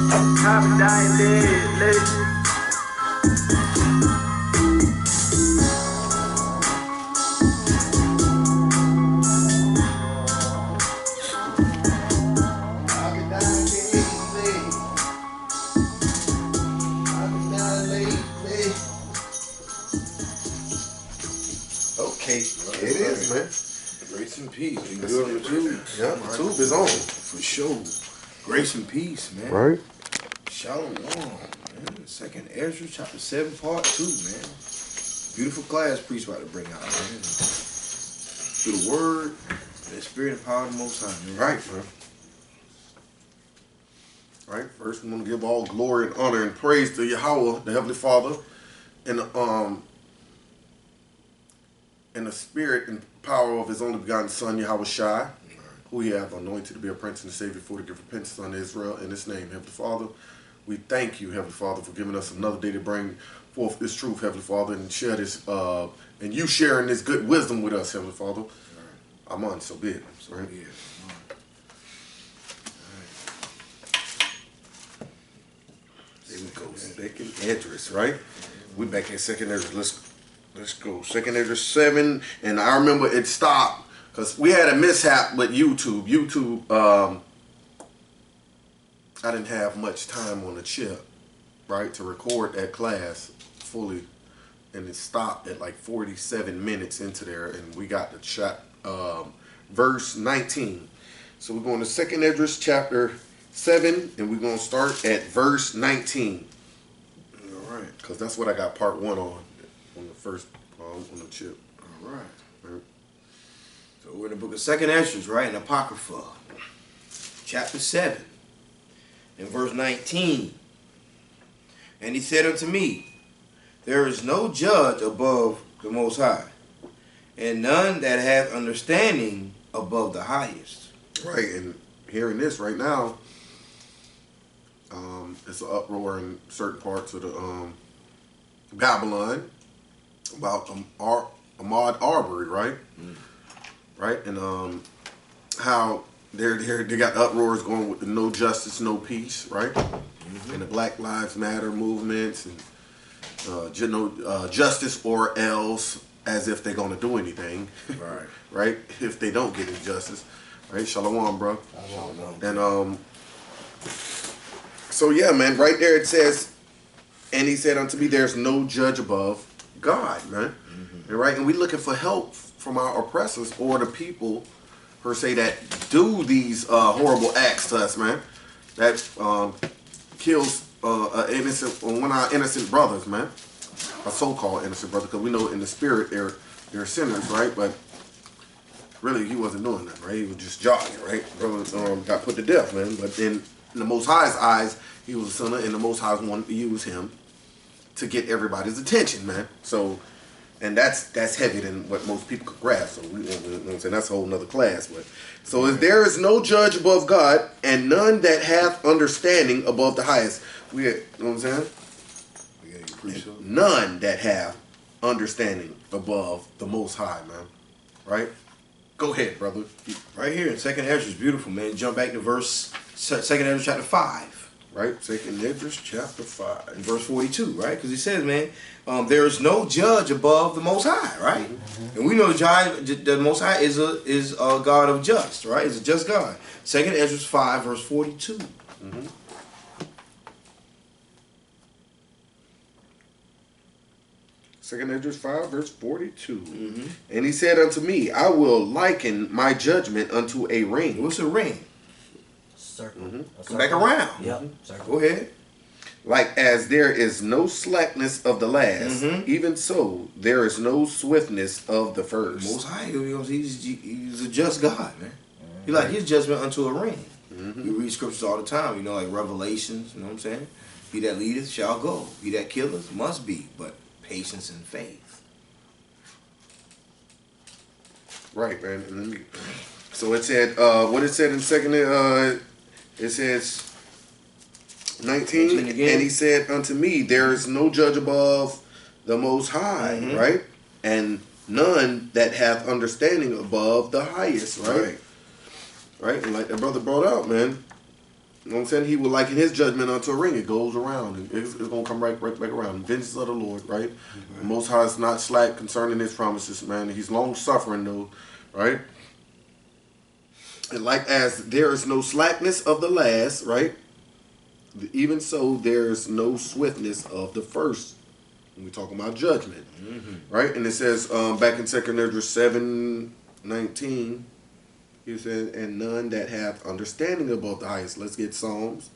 Happy dying lady. Okay, it is, man. Grace and peace. We good on the tube. Yeah, the tube is on. For sure. Grace and peace, man. Right. Shalom, man. Second Esdras, chapter 7, part 2, man. Beautiful class priest about to bring out, man. Through the word and the spirit and power of the Most High, man. Right, man. Right. First, we want to give all glory and honor and praise to Yahweh, the Heavenly Father, and the spirit and power of His only begotten Son, Yahweh Shai, who He hath anointed to be a prince and a savior for to give repentance unto Israel. In His name, Heavenly Father, we thank you, Heavenly Father, for giving us another day to bring forth this truth, Heavenly Father, and share this, and you sharing this good wisdom with us, Heavenly Father. I'm on, so be it. Right? Yeah. There we go. Second Esdras, right? We back at Second Esdras. Let's go. Second Esdras 7, and I remember it stopped because we had a mishap with YouTube. I didn't have much time on the chip, right, to record that class fully, and it stopped at like 47 minutes into there, and we got to verse 19. So we're going to Second Esdras chapter 7, and we're going to start at verse 19. All right. Because that's what I got part 1 on the first, on the chip. All right. So we're in the book of Second Esdras, right? In Apocrypha, chapter 7, and verse 19. And he said unto me, there is no judge above the Most High, and none that hath understanding above the highest. Right, and hearing this right now, it's an uproar in certain parts of the Babylon about Ahmad Arbery, right? Right, and how they got uproars going with the no justice, no peace, right? And the Black Lives Matter movements and justice or else, as if they're gonna do anything, Right. right? If they don't get injustice, right? Shalom, bro. Shalom. And so yeah, man, right there it says, and he said unto me, there's no judge above God, man. And right, and we looking for help from our oppressors or the people per se that do these horrible acts to us, man. That kills one of our innocent brothers, man. A so-called innocent brother, because we know in the spirit they're sinners, right? But really, he wasn't doing that, right? He was just jogging, right? Brother got put to death, man. But in the Most High's eyes, he was a sinner, and the Most High wanted to use him to get everybody's attention, man. So, and that's heavier than what most people could grasp. So you know what I'm saying? That's a whole nother class. But so if there is no judge above God, and none that hath understanding above the highest. You know what I'm saying? None that have understanding above the Most High, man. Right? Go ahead, brother. Right here in Second Esdras, beautiful, man. Jump back to Second Esdras chapter 5. Right? Second Esdras chapter 5. In verse 42, right? Because he says, man, there is no judge above the Most High, right? And we know the Most High is a God of just, right? Is a just God. Second Esdras 5, verse 42. Second Esdras 5, verse 42. And he said unto me, I will liken my judgment unto a ring. What's a ring? Circle. Come back around. Yep. Circle. Go ahead. Like as there is no slackness of the last, even so there is no swiftness of the first. Most High, he's a just God, man. He like his judgment unto a ring. You read scriptures all the time, you know, like Revelations, you know what I'm saying? He that leadeth shall go. He that killeth must be, but patience and faith. Right, man. So it said, what it said in second, it says 19, and he said unto me, there is no judge above the Most High, right? And none that hath understanding above the highest, right? Right, and like that brother brought out, man, You know what I'm saying? He will liken his judgment unto a ring. It goes around. It's going to come right back around. Vengeance of the Lord, right? The Most High is not slack concerning his promises, man. He's long-suffering, though, right? And like as there is no slackness of the last, right? Even so, there is no swiftness of the first. When we talk about judgment, right? And it says back in 2 Esdras 7:19, he said, and none that hath understanding about the highest. Let's get Psalms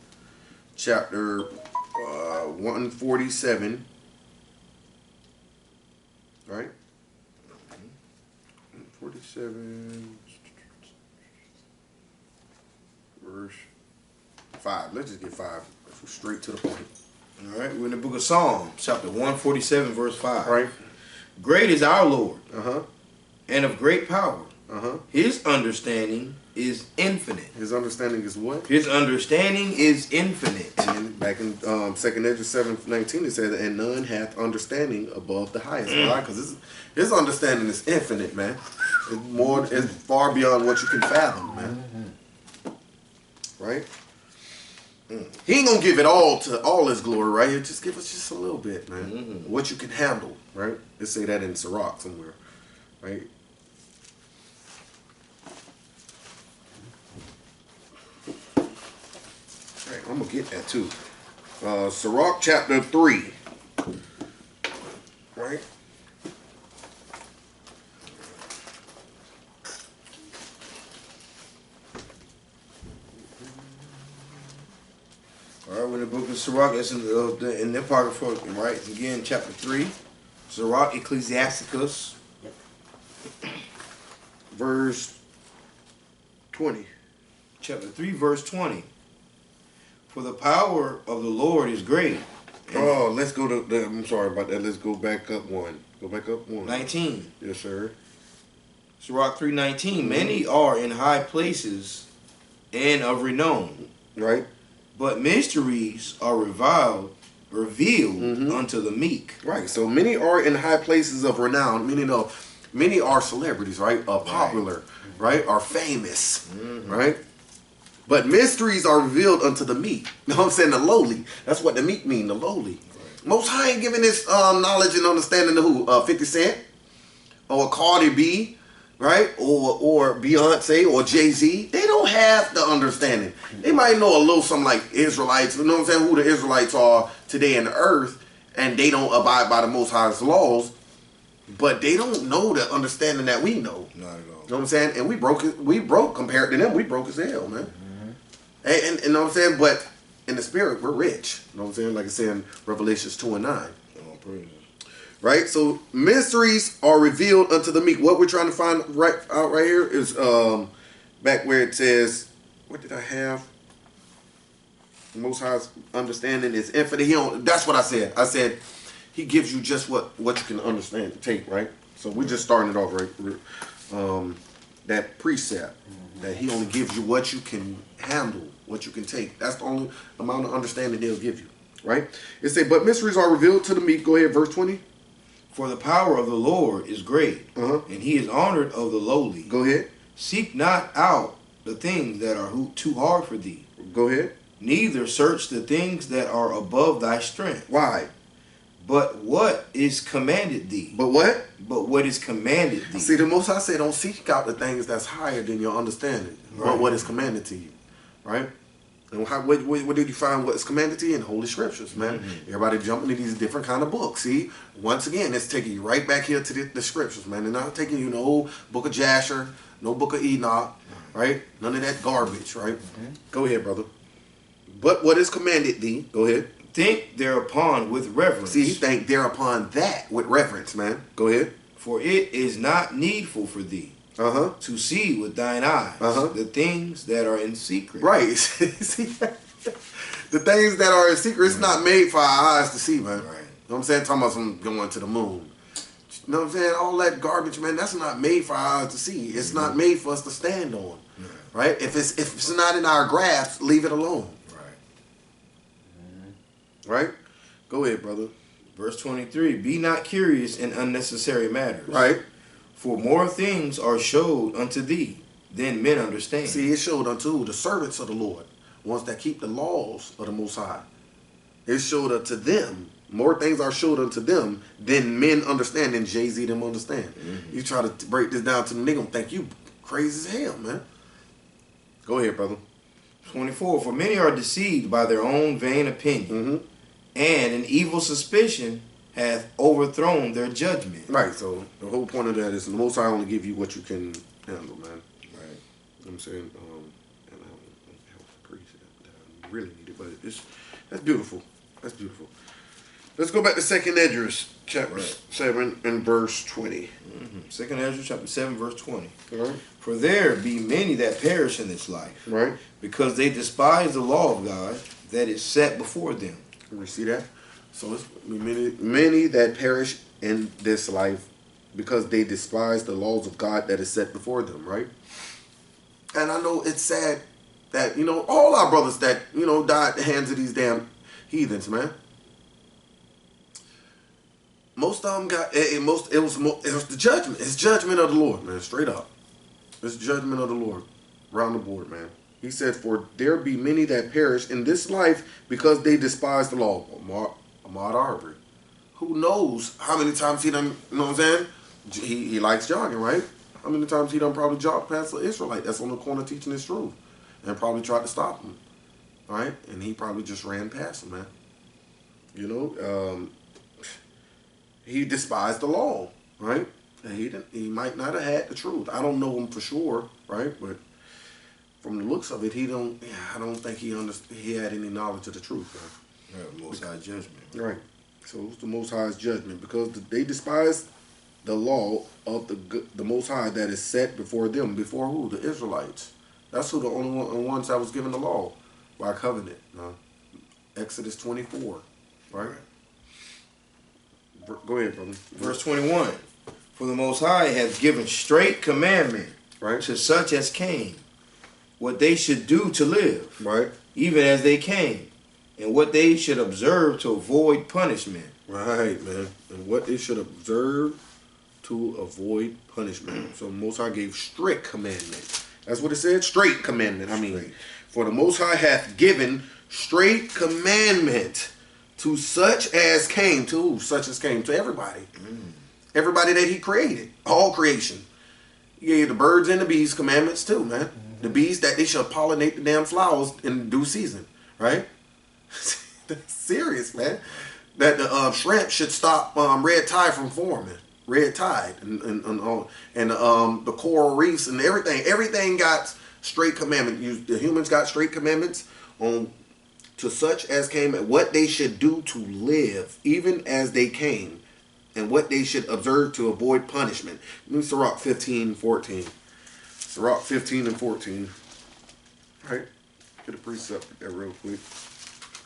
chapter 147, right? 147, verse 5. Let's just get 5. Let's go straight to the point. All right, we're in the book of Psalms, chapter 147, verse 5. Right. Great is our Lord, Uh-huh. and of great power. Uh-huh. His understanding is infinite. His understanding is what? His understanding is infinite. And then back in 2 Esdras 7:19, it says, and none hath understanding above the highest. Why? Because his understanding is infinite, man. It's far beyond what you can fathom, man. Right? He ain't gonna give it all to all his glory, right? He'll just give us just a little bit, man. What you can handle, right? Let's say that in Sirach somewhere, right? Right, I'm gonna get that too. Sirach chapter 3, right? All right, we're in the book of Sirach. That's in the Apocrypha, right? Again, chapter 3. Sirach, Ecclesiasticus. Verse 20. Chapter 3, verse 20. For the power of the Lord is great. Oh, let's go to I'm sorry about that. Let's go back up one. Go back up one. 19. Yes, sir. Sirach 3:19. Many are in high places and of renown. Right. But mysteries are revealed unto the meek. Right. So many are in high places of renown, meaning many are celebrities, right? Are popular, right? Are famous, right? But mysteries are revealed unto the meek. You know what I'm saying? The lowly. That's what the meek mean, the lowly. Right. Most High ain't giving this knowledge and understanding to who? 50 Cent? Or Cardi B? Right? Or Beyonce or Jay-Z. They don't have the understanding. They might know a little something like Israelites. You know what I'm saying? Who the Israelites are today in the earth. And they don't abide by the Most High's laws. But they don't know the understanding that we know. Not at all. You know what I'm saying? And we broke compared to them. We broke as hell, man. And you know what I'm saying? But in the spirit, we're rich. You know what I'm saying? Like I said in Revelations 2:9. Oh, praise. Right? So mysteries are revealed unto the meek. What we're trying to find out right here is back where it says, what did I have? The Most High's understanding is infinite. That's what I said. I said he gives you just what you can understand, take, right? So we're just starting it off right. That precept that he only gives you what you can handle, what you can take. That's the only amount of understanding they'll give you, right? It say, but mysteries are revealed to the meek. Go ahead, verse 20. For the power of the Lord is great, and he is honored of the lowly. Go ahead. Seek not out the things that are too hard for thee. Go ahead. Neither search the things that are above thy strength. Why? But what is commanded thee? But what? But what is commanded thee? See, the Most High said, don't seek out the things that's higher than your understanding, but what is commanded to you, right? And what did you find what is commanded to you in Holy Scriptures, man? Everybody jumping into these different kind of books. See, once again, it's taking you right back here to the Scriptures, man. They're not taking you no book of Jasher, no book of Enoch, right? None of that garbage, right? Go ahead, brother. But what is commanded thee? Go ahead. Think thereupon with reverence. See, you think thereupon that with reverence, man. Go ahead. For it is not needful for thee to see with thine eyes the things that are in secret. Right. See, the things that are in secret, it's not made for our eyes to see, man. Right. You know what I'm saying? Talking about some going to the moon. You know what I'm saying? All that garbage, man, that's not made for our eyes to see. It's not made for us to stand on. Right? If it's not in our grasp, leave it alone. Right? Go ahead, brother. Verse 23, be not curious in unnecessary matters. Right. For more things are showed unto thee than men understand. See, it showed unto the servants of the Lord. ones that keep the laws of the Most High. It's showed up to them. More things are showed unto them than men understand, than Jay-Z them understand. Mm-hmm. You try to break this down to them, they gonna think you crazy as hell, man. Go ahead, brother. 24. For many are deceived by their own vain opinion, Mm-hmm. and an evil suspicion hath overthrown their judgment. Right, so the whole point of that is the Most High only give you what you can handle, man. Right. You know what I'm saying? And I don't appreciate that. I really need it, but that's beautiful. That's beautiful. Let's go back to 2nd Esdras, chapter 7 and verse 20. Mm-hmm. 2nd Esdras chapter 7 verse 20. All right. For there be many that perish in this life, Right. because they despise the law of God that is set before them. We see that? So it's many that perish in this life because they despise the laws of God that is set before them, right? And I know it's sad that, all our brothers that, died at the hands of these damn heathens, man. Most of them it was the judgment. It's judgment of the Lord, man, straight up. It's judgment of the Lord around the board, man. He said, for there be many that perish in this life because they despise the law. Ahmad Arbery. Who knows how many times he done, you know what I'm saying? He likes jogging, right? How many times he done probably jogged past an Israelite that's on the corner teaching his truth and probably tried to stop him, right? And he probably just ran past him, man. He despised the law, right? And he might not have had the truth. I don't know him for sure, right? But from the looks of it, I don't think he had any knowledge of the truth, man. Right, Most High judgment. Right. So it's the Most High's judgment because they despise the law of the Most High that is set before them. Before who? The Israelites. That's who the only ones that was given the law by covenant. Exodus 24. Right? Go ahead, brother. Verse 21. For the Most High hath given straight commandment, right, to such as came, what they should do to live, right, even as they came, and what they should observe to avoid punishment. Right, man. And what they should observe to avoid punishment. So the Most High gave strict commandment. That's what it said, straight commandment. For the Most High hath given straight commandment to such as came. To who? Such as came. To everybody. Everybody that he created. All creation. He gave the birds and the bees commandments too, man. The bees that they should pollinate the damn flowers in due season. Right? That's serious, man. That the shrimp should stop red tide from forming. Red tide and the coral reefs and everything got straight commandment. The humans got straight commandments on to such as came and what they should do to live, even as they came, and what they should observe to avoid punishment. Sirach 15:14. Sirach 15 and 14. All right, get a precept there real quick.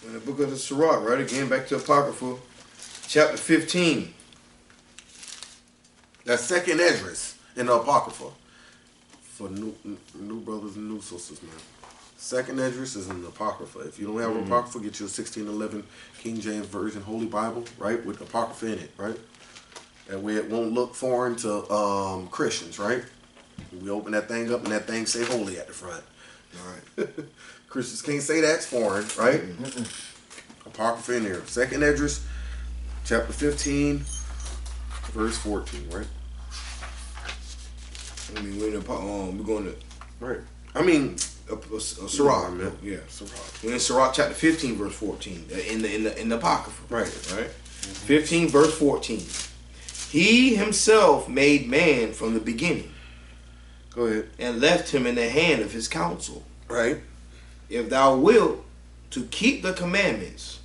In the book of the Sirach, right again, back to Apocrypha, chapter 15. That's 2nd Esdras in the Apocrypha. For new brothers and new sisters, man. 2nd Esdras is in the Apocrypha. If you don't have an Apocrypha, get you a 1611 King James Version Holy Bible, right? With the Apocrypha in it, right? That way it won't look foreign to Christians, right? We open that thing up and that thing say holy at the front. All right. Christians can't say that's foreign, right? Apocrypha in there. 2nd Esdras, chapter 15, verse 14, right? I mean, we're going to right. I mean, Sirach, man. yeah, Sirach. We're in Sirach chapter 15, verse 14, in the Apocrypha, right. 15, verse 14. He himself made man from the beginning. Go ahead. And left him in the hand of his counsel. Right. If thou wilt to keep the commandments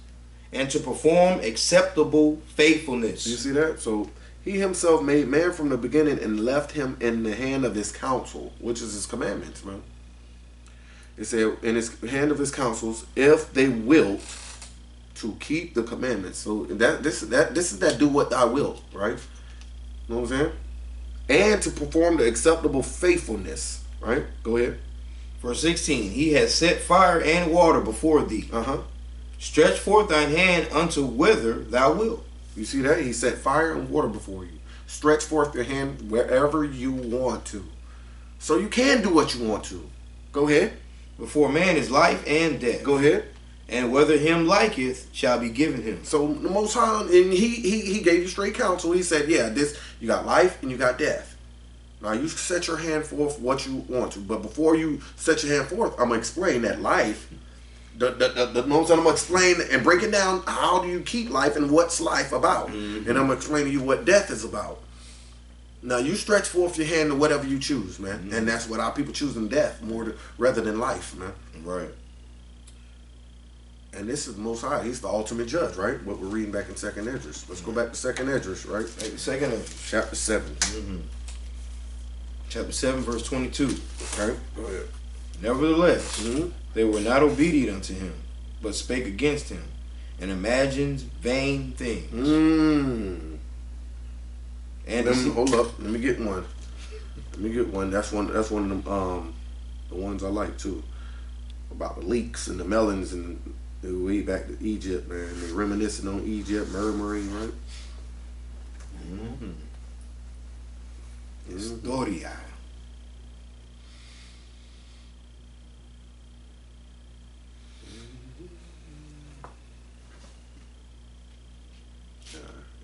and to perform acceptable faithfulness. You see that? So he himself made man from the beginning and left him in the hand of his counsel, which is his commandments, man. It said in his hand of his counsels, if they will to keep the commandments. So this is that do what thou wilt, right? You know what I'm saying? And to perform the acceptable faithfulness, right? Go ahead. Verse 16, he has set fire and water before thee. Stretch forth thine hand unto whither thou wilt. You see that? He set fire and water before you. Stretch forth your hand wherever you want to. So you can do what you want to. Go ahead. Before man is life and death. Go ahead. And whether him liketh shall be given him. So the Most High, and he gave you straight counsel. He said, yeah, this, you got life and you got death. Now you set your hand forth what you want to, but before you set your hand forth, I'm gonna explain that life. The most I'm gonna explain and break it down. How do you keep life and what's life about? And I'm gonna explain to you what death is about. Now you stretch forth your hand to whatever you choose, man, and that's what our people choosing death rather than life, man. Right. And this is the Most High. He's the ultimate judge, right? What we're reading back in 2nd Esdras. Let's go back to 2nd Esdras, right? 2nd Esdras. Chapter 7. Chapter 7, verse 22. Okay, go ahead. Nevertheless, they were not obedient unto him, but spake against him, and imagined vain things. And hold up, let me get one. That's one of them the ones I like too. About the leeks and the melons and way back to Egypt, man. They reminiscing on Egypt, murmuring, right? Historia.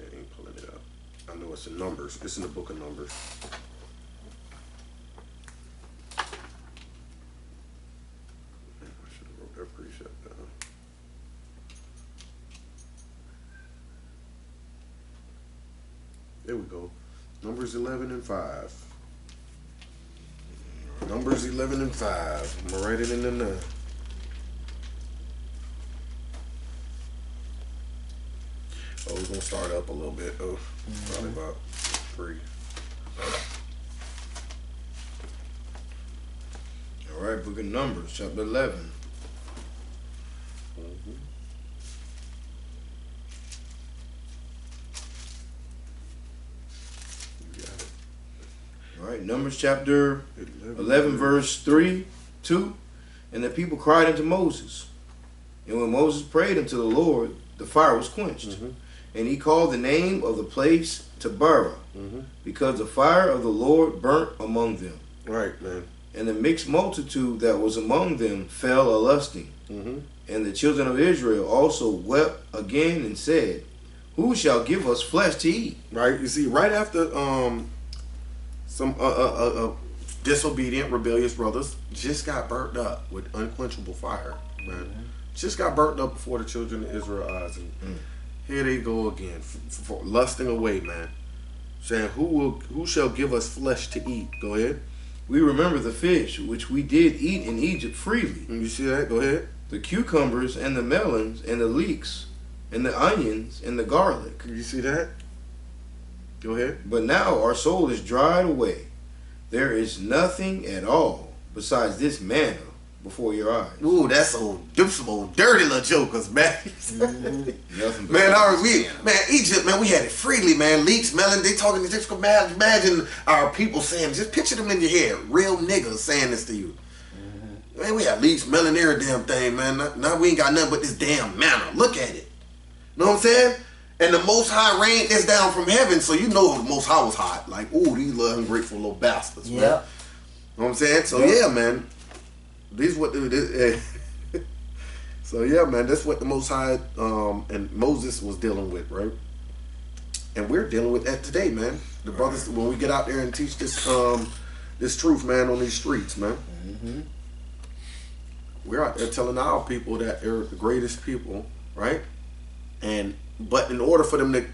It ain't pulling it up. I know it's in Numbers. It's in the book of Numbers. I should have wrote that precept down. There we go. Numbers 11 and 5. Numbers 11 and 5. I'm gonna write it in the 9. Oh, we're gonna start up a little bit. Oh, probably about 3. All right, book of Numbers, chapter 11. You got it. All right, Numbers chapter 11, verse 3, 2. And the people cried unto Moses. And when Moses prayed unto the Lord, the fire was quenched. And he called the name of the place Taberah, because the fire of the Lord burnt among them. Right, man. And the mixed multitude that was among them fell a lusting. And the children of Israel also wept again and said, who shall give us flesh to eat? Right, you see, right after some disobedient, rebellious brothers just got burnt up with unquenchable fire, man. Just got burnt up before the children of Israel's eyes, and here they go again, for lusting away, man. Saying, who shall give us flesh to eat? Go ahead. We remember the fish which we did eat in Egypt freely. You see that? Go ahead. The cucumbers and the melons and the leeks and the onions and the garlic. You see that? Go ahead. But now our soul is dried away. There is nothing at all besides this manna before your eyes. Ooh, that's some old dirty little jokers, man. Nothing. Man, Egypt, man, we had it freely, man. Leeks, melon, they talking. Just imagine our people saying. Just picture them in your head. Real niggas saying this to you. Man, we had leeks, melon, every damn thing, man. Now we ain't got nothing but this damn manna. Look at it. Know what I'm saying? And the Most High rained this down from heaven, so you know the Most High was hot. Like, ooh, these little ungrateful little bastards, man. Know what I'm saying? So yeah, man. These what so yeah, man, that's what the Most High and Moses was dealing with, right? And we're dealing with that today, man. The brothers, when we get out there and teach this this truth, man, on these streets, man. We're out there telling our people that they're the greatest people, right? But in order for them to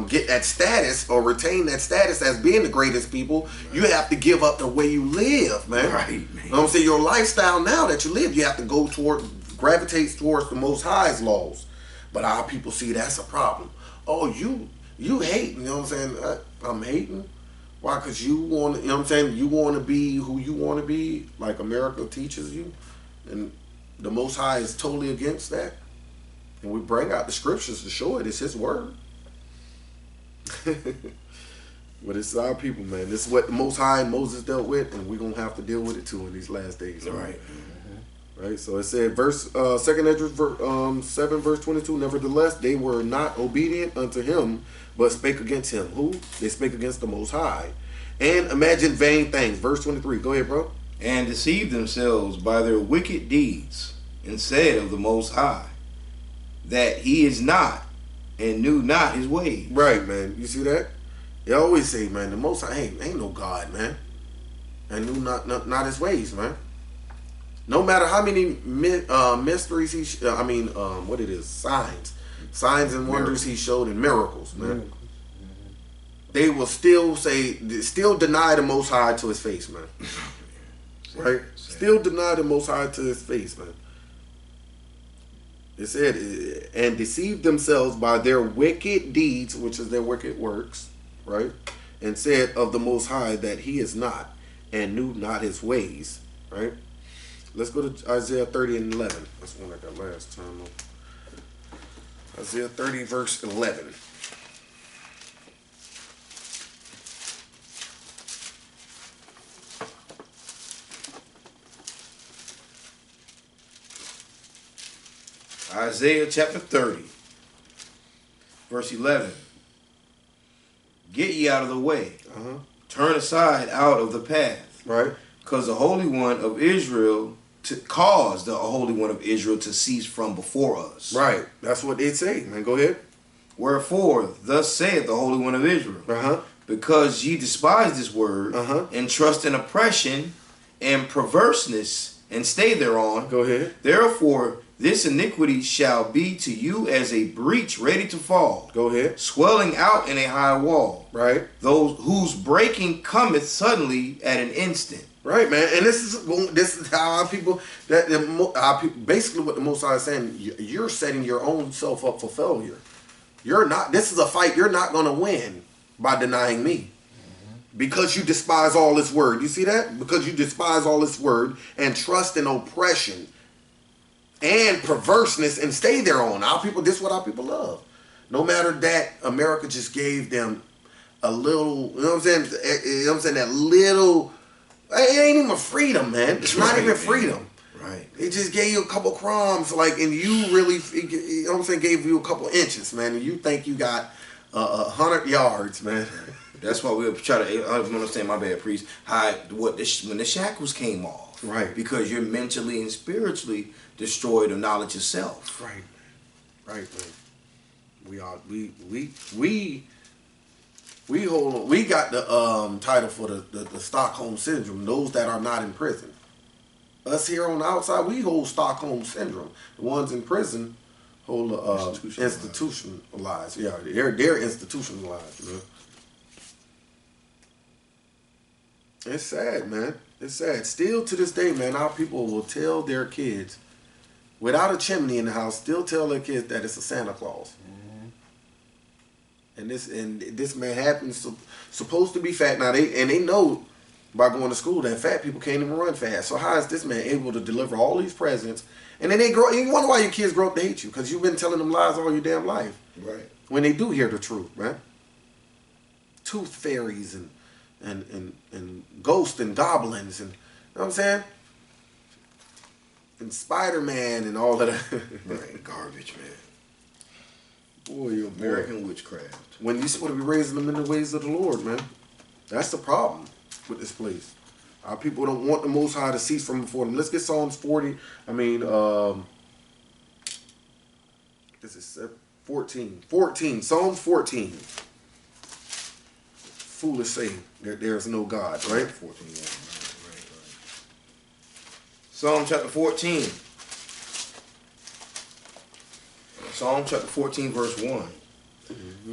get that status or retain that status as being the greatest people, you have to give up the way you live, man. Right, man. You know what I'm saying? Your lifestyle now that you live, you have to gravitate towards the Most High's laws. But our people see that's a problem. Oh, you hate, you know what I'm saying? I'm hating. Why? Because you want to, you know what I'm saying? You want to be who you want to be, like America teaches you. And the Most High is totally against that. And we bring out the scriptures to show it. It's His word. But it's our people, man. This is what the Most High and Moses dealt with, and we're going to have to deal with it too in these last days. Right. Right. So it said, Second Esdras 7, verse 22, nevertheless, they were not obedient unto him, but spake against him. Who? They spake against the Most High. And imagine vain things. Verse 23. Go ahead, bro. and deceived themselves by their wicked deeds, and said of the Most High that he is not, and knew not his ways. Right, man. You see that? They always say, man, the Most High ain't no God, man, and knew not his ways, man. No matter how many mysteries signs and wonders he showed, and miracles, man. They will still deny the Most High to his face, man. Right? Still deny the Most High to his face, man. It said, and deceived themselves by their wicked deeds, which is their wicked works, right? And said of the Most High that he is not, and knew not his ways, right? Let's go to Isaiah 30 and 11. That's one I got last time. Isaiah 30 verse 11. Isaiah chapter 30, verse 11. Get ye out of the way. Turn aside out of the path. Right. Because the Holy One of Israel to cease from before us. Right. That's what they say, man. Go ahead. Wherefore, thus saith the Holy One of Israel. Because ye despise this word, and trust in oppression and perverseness, and stay thereon. Go ahead. Therefore, this iniquity shall be to you as a breach ready to fall. Go ahead. Swelling out in a high wall. Right. Those whose breaking cometh suddenly at an instant. Right, man. And this is how our people basically what the Most High is saying. You're setting your own self up for failure. You're not. This is a fight you're not going to win by denying me. Because you despise all his word. You see that? Because you despise all his word and trust in oppression and perverseness and stay there on. Our people, this is what our people love. No matter that America just gave them a little, you know what I'm saying? You know what I'm saying? That little, it ain't even freedom, man. It's not even freedom. Right. They just gave you a couple crumbs, like, and you really, you know what I'm saying, gave you a couple inches, man, and you think you got 100 yards, man. That's why we'll try to understand, my bad, priest, when the shackles came off. Right. Because you're mentally and spiritually destroyed of knowledge of self. Right. Right, man. We got the title for the Stockholm Syndrome, those that are not in prison. Us here on the outside, we hold Stockholm Syndrome. The ones in prison hold institutionalized. Yeah, they're institutionalized, man. It's sad, man. It's sad. Still to this day, man, our people will tell their kids, without a chimney in the house, still tell their kids that it's a Santa Claus. And this man happens to supposed to be fat. Now they know by going to school that fat people can't even run fast. So how is this man able to deliver all these presents? And then they grow. You wonder why your kids grow up to hate you, because you've been telling them lies all your damn life. Right. When they do hear the truth, man. Tooth fairies and ghosts and goblins and, you know what I'm saying? And Spider-Man and all of that. Right. Garbage, man. Boy, American witchcraft. When you're supposed to be raising them in the ways of the Lord, man. That's the problem with this place. Our people don't want the Most High to cease from before them. Let's get Psalms 40. This is 14. 14. Psalms 14. Foolish say that there is no God, right? 14. Yeah. Right. Psalm chapter 14. Psalm chapter 14, verse 1.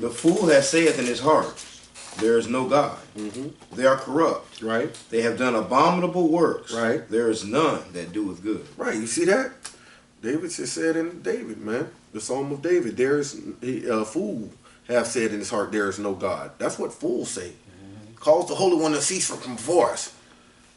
The fool has saith in his heart, there is no God. They are corrupt. Right. They have done abominable works. Right. There is none that doeth good. Right. You see that? David just said in David, man. The Psalm of David. A fool have said in his heart, there is no God. That's what fools say. Calls the Holy One to cease from before us.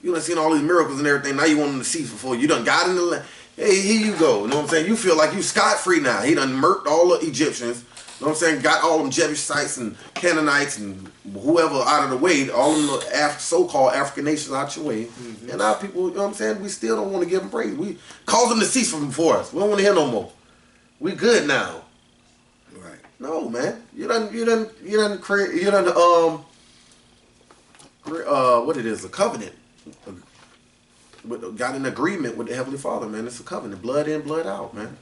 You done seen all these miracles and everything. Now you want him to cease before you. Done got in the land. Hey, here you go. You know what I'm saying? You feel like you scot-free now. He done murked all the Egyptians. You know what I'm saying? Got all them Jebusites and Canaanites and whoever out of the way. All them so-called African nations out your way. And our people, you know what I'm saying? We still don't want to give them praise. We cause them to cease from before us. We don't want to hear no more. We good now. Right. No, man. You done create, what it is, a covenant. got an agreement with the Heavenly Father, man. It's a covenant, blood in, blood out, man.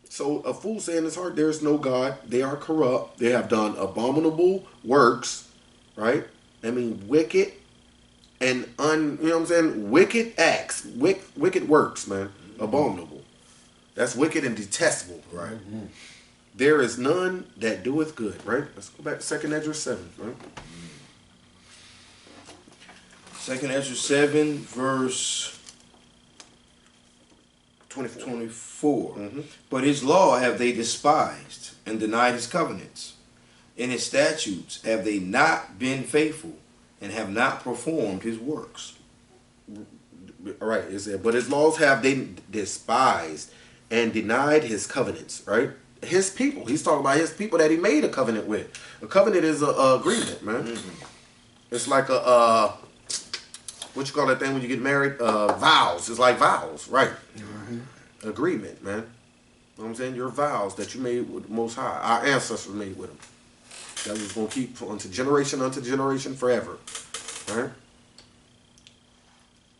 So a fool say in his heart, there is no God. They are corrupt. They have done abominable works, right? I mean, wicked and you know what I'm saying? Wicked acts, wicked works, man. Abominable. That's wicked and detestable, right? There is none that doeth good, right? Let's go back to 2 Esdras 7, right? 2 Esdras 7, verse 24. But his law have they despised, and denied his covenants. In his statutes have they not been faithful, and have not performed his works. All right, it said, but his laws have they despised, and denied his covenants, right? His people. He's talking about his people that he made a covenant with. A covenant is a agreement, man. It's like a what you call that thing when you get married? Vows. It's like vows, right? Agreement, man. You know what I'm saying? Your vows that you made with the Most High. Our ancestors made with him. That was going to keep unto generation forever. Right?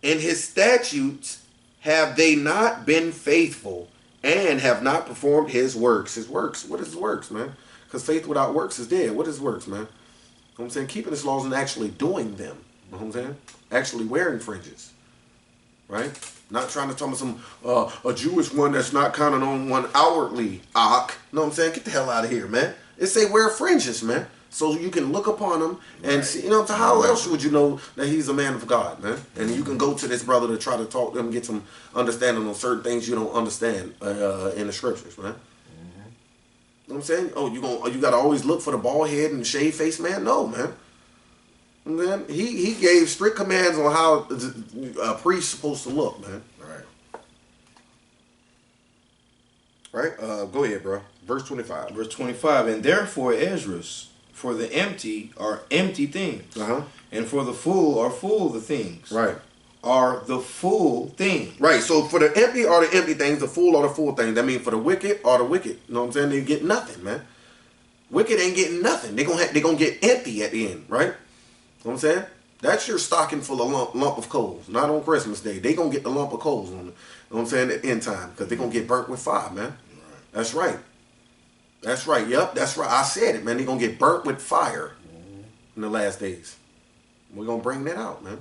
In his statutes have they not been faithful, and have not performed his works. His works. What is his works, man? Because faith without works is dead. What is works, man? You know what I'm saying? Keeping his laws and actually doing them. You know what I'm saying? Actually wearing fringes. Right? Not trying to tell me some a Jewish one that's not counting on one outwardly. You know what I'm saying? Get the hell out of here, man. It say wear fringes, man. So you can look upon him and see, you know, how else would you know that he's a man of God, man? And you can go to this brother to try to talk to him, get some understanding on certain things you don't understand in the scriptures, man. You know what I'm saying? Oh, you got to always look for the bald head and shave face man? No, man. Man, he gave strict commands on how a priest supposed to look, man. Right? Go ahead, bro. Verse 25. Verse 25. And therefore, Esdras, for the empty are empty things, and for the full are full the things. Right. Are the full things. Right. So for the empty are the empty things, the full are the full things. That means for the wicked are the wicked. You know what I'm saying? They get nothing, man. Wicked ain't getting nothing. They gonna get empty at the end, right? You know what I'm saying? That's your stocking full of lump of coals. Not on Christmas Day. They gonna get the lump of coals on, you know what I'm saying, at the end time, because they gonna get burnt with fire, man. Right. That's right. That's right. Yep, that's right. I said it, man. They gonna get burnt with fire in the last days. We're gonna bring that out, man.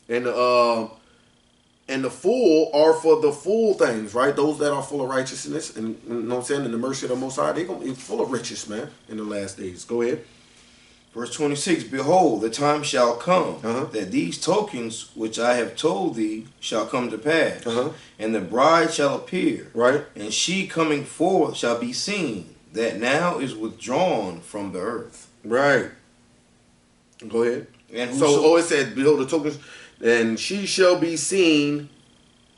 And the full are for the full things, right? Those that are full of righteousness, and you know what I'm saying, in the mercy of the Most High, they gonna be full of riches, man, in the last days. Go ahead. Verse 26, behold, the time shall come that these tokens which I have told thee shall come to pass, and the bride shall appear, right? And she coming forth shall be seen, that now is withdrawn from the earth. Right. Go ahead. And so, it said, behold, the tokens, and she shall be seen,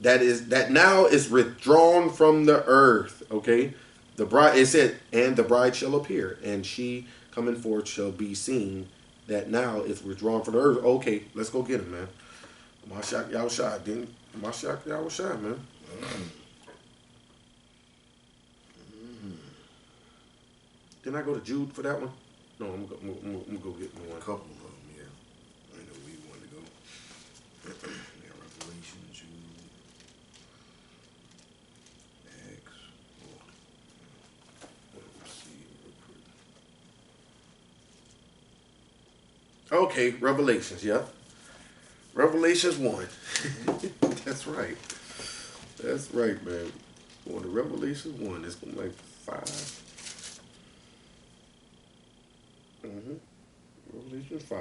that now is withdrawn from the earth. Okay? The bride, it said, and the bride shall appear, and she coming forth shall be seen, that now is withdrawn from the earth. Okay, let's go get him, man. Mashak Yahushua, didn't Mashak Yahushua, man. Didn't I go to Jude for that one? No, I'm gonna go get one. A couple of them, yeah. I know where you wanted to go. Yeah, Revelation, Jude, Acts. Let's see real quick. Okay, Revelations, yeah. Revelations 1. That's right. That's right, man. Going to Revelations 1. It's going to be like 5. Revelation 5.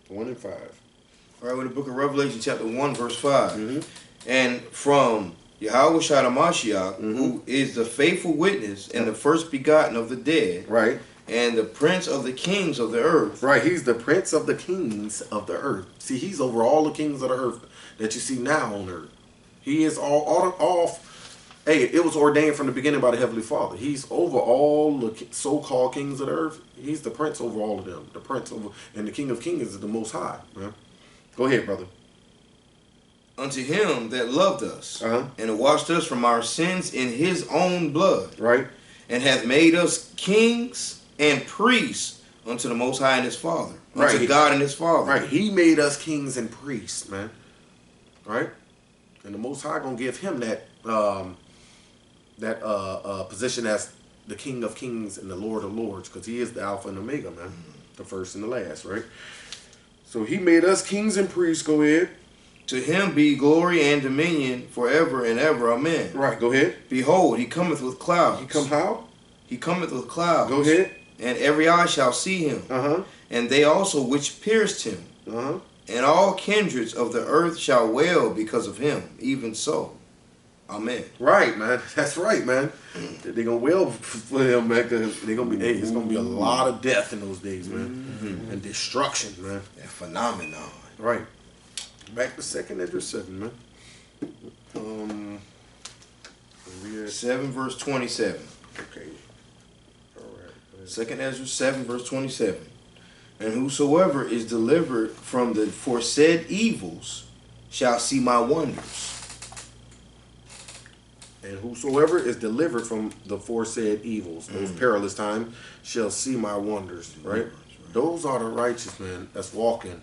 1 and 5. All right, with the book of Revelation, chapter 1, verse 5. And from Yahushua Mashiach, who is the faithful witness and the first begotten of the dead, right, and the prince of the kings of the earth. Right, he's the prince of the kings of the earth. See, he's over all the kings of the earth that you see now on earth. He is all. Hey, it was ordained from the beginning by the Heavenly Father. He's over all the so-called kings of the earth. He's the prince over all of them. The prince over, and the King of Kings is the Most High, man. Go ahead, brother. Unto him that loved us, and washed us from our sins in his own blood, right, and hath made us kings and priests unto the Most High and His Father. Right. Unto God and His Father. Right. He made us kings and priests, man. Right? And the Most High gonna give him that position as the King of Kings and the Lord of Lords, because he is the Alpha and Omega, man. The first and the last, right? So he made us kings and priests. Go ahead. To him be glory and dominion forever and ever. Amen. Right, go ahead. Behold, he cometh with clouds. He come how? He cometh with clouds. Go ahead. And every eye shall see him. Uh-huh. And they also which pierced him. Uh-huh. And all kindreds of the earth shall wail because of him. Even so. Amen. Right, man. That's right, man. They're gonna wail for him, man, because they're gonna be. Hey, it's gonna be a lot of death in those days, man, and destruction, man. That phenomenon. Right. Back to 2 Esdras 7, man. We at 7 verse 27. okay. All right. 2 Esdras 7 verse 27. And whosoever is delivered from the foresaid evils shall see my wonders. And whosoever is delivered from the foresaid evils, those perilous times, shall see my wonders. Right. Those are the righteous, man. That's walking.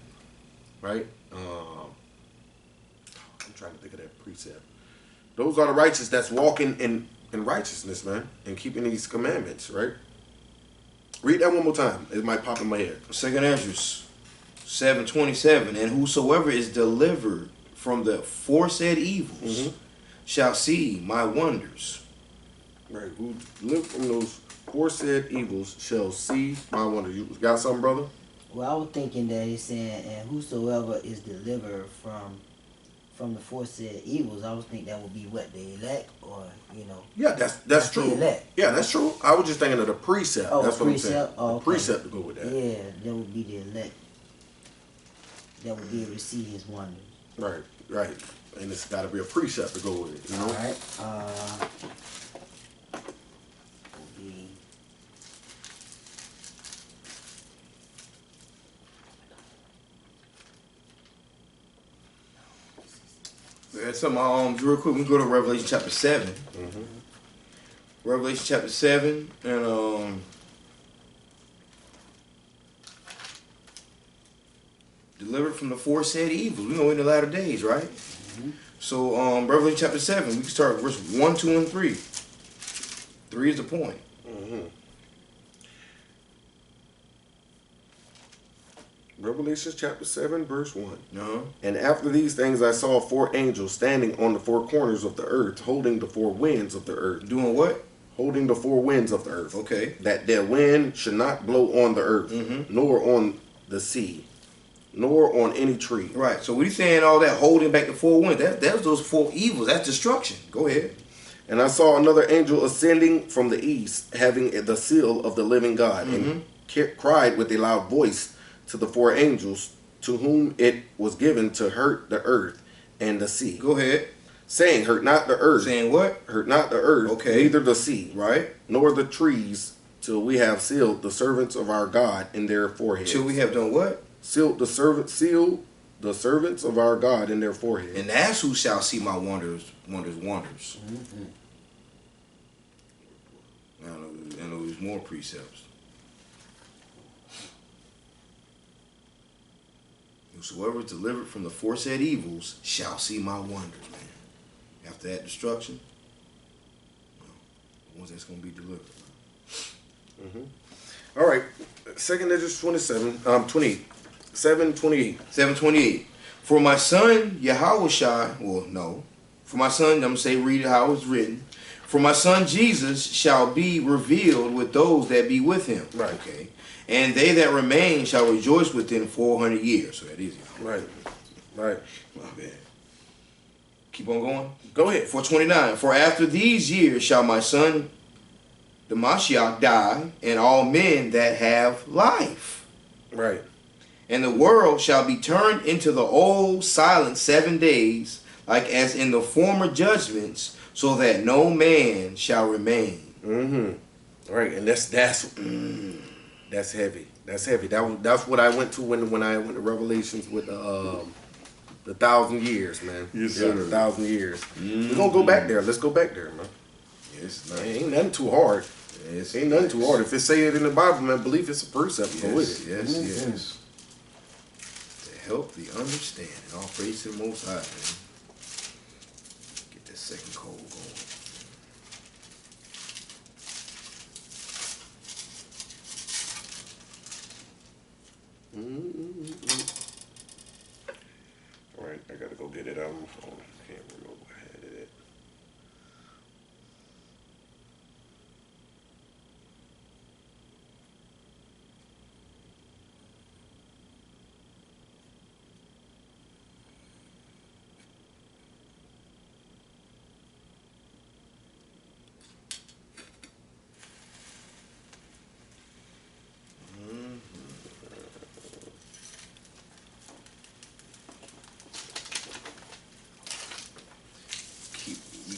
Right. I'm trying to think of that precept. Those are the righteous that's walking in righteousness, man, and keeping these commandments, right? Read that one more time. It might pop in my head. 2 Esdras 7:27. And whosoever is delivered from the foresaid evils shall see my wonders. Right. Who live from those foresaid evils shall see my wonder. You got something, brother? Well, I was thinking that it's saying, and whosoever is delivered from the foresaid evils, I was thinking that would be what, the elect, or, you know. Yeah, that's the true. elect. Yeah, that's true. I was just thinking of the precept. Oh, that's what precept? I'm saying. Oh, The okay. precept to go with that. Yeah, that would be the elect. That would be able to see his wonders. Right, right. And it's got to be a precept to go with it, you know? All right. Would be That's something, real quick, we go to Revelation chapter 7. Revelation chapter 7, and delivered from the foresaid evils. We know in the latter days, right? So Revelation chapter 7, we can start verse 1, 2, and 3. 3 is the point. Revelation chapter 7, verse 1. Uh-huh. And after these things I saw 4 angels standing on the 4 corners of the earth, holding the 4 winds of the earth. Doing what? Holding the 4 winds of the earth. Okay. That their wind should not blow on the earth, nor on the sea, nor on any tree. Right. So what he's saying, all that holding back the 4 winds, that's those 4 evils. That's destruction. Go ahead. And I saw another angel ascending from the east, having the seal of the living God, and cried with a loud voice to the 4 angels, to whom it was given to hurt the earth and the sea. Go ahead. Saying, hurt not the earth. Saying what? Hurt not the earth, Okay. neither the sea, Right. nor the trees, till we have sealed the servants of our God in their foreheads. Till we have done what? Sealed the servants of our God in their foreheads. And that's who shall see my wonders. Now, I know there's more precepts. Whosoever is delivered from the foresaid evils shall see my wonders, man. After that destruction, the ones that's going to be delivered. All right, 2 Esdras 28. 7:28. 7:28. For my son Yahushua, for my son, I'm going to say read it how it's written. For my son Jesus shall be revealed with those that be with him. Right. Okay. And they that remain shall rejoice within 400 years. So that is it. Right. Right. My bad. Keep on going. Go ahead. 4:29. For after these years shall my son the Mashiach die, and all men that have life. Right. And the world shall be turned into the old silent 7 days, like as in the former judgments, so that no man shall remain. Right, and that's heavy. That's heavy. That's what I went to when I went to Revelations with the 1,000 years, man. Yes, yeah, sir. 1,000 years. We're gonna go back there. Let's go back there, man. It's not. Ain't nothing too hard. It's, Ain't nothing too hard. If it say it in the Bible, man, believe it's a precept. Go with it. Yes, yes. To help the understanding. All praise to the Most High, man. Get that second cold going. All right, I gotta go get it out of my phone. Can't remember where I had it at.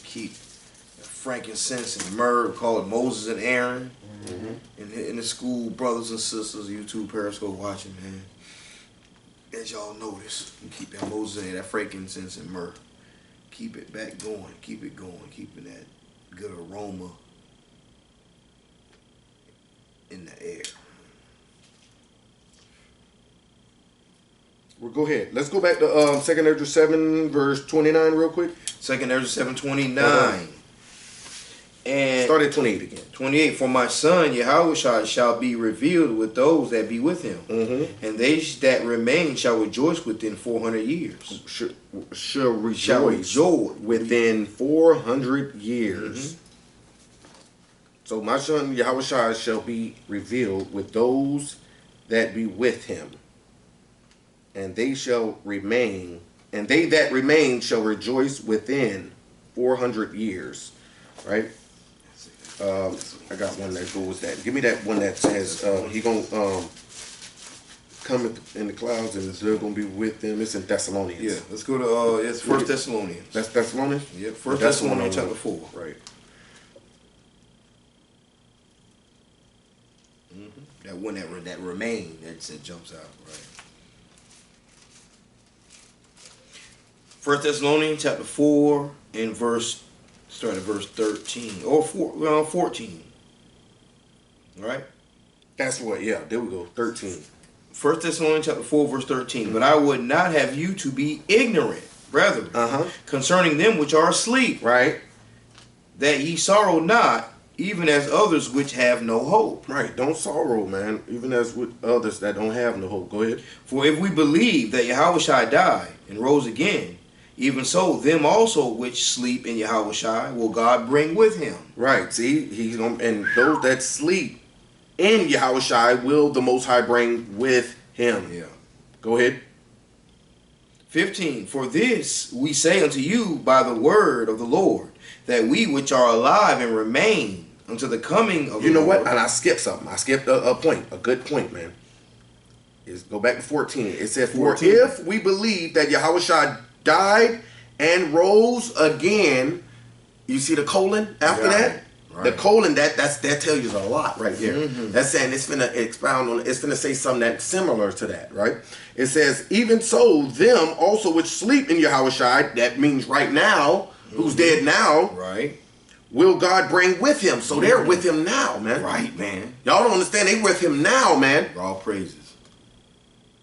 Keep frankincense and myrrh, call it Moses and Aaron. In the school, brothers and sisters, YouTube Periscope watching, man. As y'all notice, you keep that Moses and that frankincense and myrrh. Keep it back going, keep it going, keeping that good aroma in the air. Well, go ahead. Let's go back to 2 Esdras 7, verse 29 real quick. 2 Esdras 7:29. And Start at 28 again. 28, for my son Yahushua shall be revealed with those that be with him, and they that remain shall rejoice within 400 years. Shall rejoice within 400 years. So my son Yahushua shall be revealed with those that be with him, and they shall remain, and they that remain shall rejoice within 400 years. Right? I got one that goes that. Give me that one that says he gonna come in the clouds and they're gonna be with them. It's in Thessalonians. Yeah, let's go to it's 1 Thessalonians. That's Thessalonians. Yep, 1 Thessalonians chapter 4. Right. That one that remain that jumps out. Right. 1 Thessalonians chapter 4 and start at verse 13 or 14. Right? That's what. Yeah. There we go. 13. 1 Thessalonians chapter 4 verse 13. But I would not have you to be ignorant, brethren, concerning them which are asleep. Right. That ye sorrow not, even as others which have no hope. Right. Don't sorrow, man. Even as with others that don't have no hope. Go ahead. For if we believe that Yahushua died and rose again, even so, them also which sleep in Yahushua will God bring with him. Right. See, he's gonna, and those that sleep in Yahushua will the Most High bring with him. Yeah. Go ahead. 15. For this we say unto you by the word of the Lord, that we which are alive and remain unto the coming of the Lord. You know what? And I skipped something. I skipped a point. A good point, man. Is go back to 14. It said, 14. For if we believe that Yahushua died and rose again, you see the colon after that? Right. The colon, that tells you a lot right there. That's saying it's finna expound on, it's finna say something that's similar to that, right? It says, even so, them also which sleep in Yahushua, that means right now, who's dead now, right, will God bring with him. So they're with him now, man. Right, man. Y'all don't understand, they with him now, man. All praises.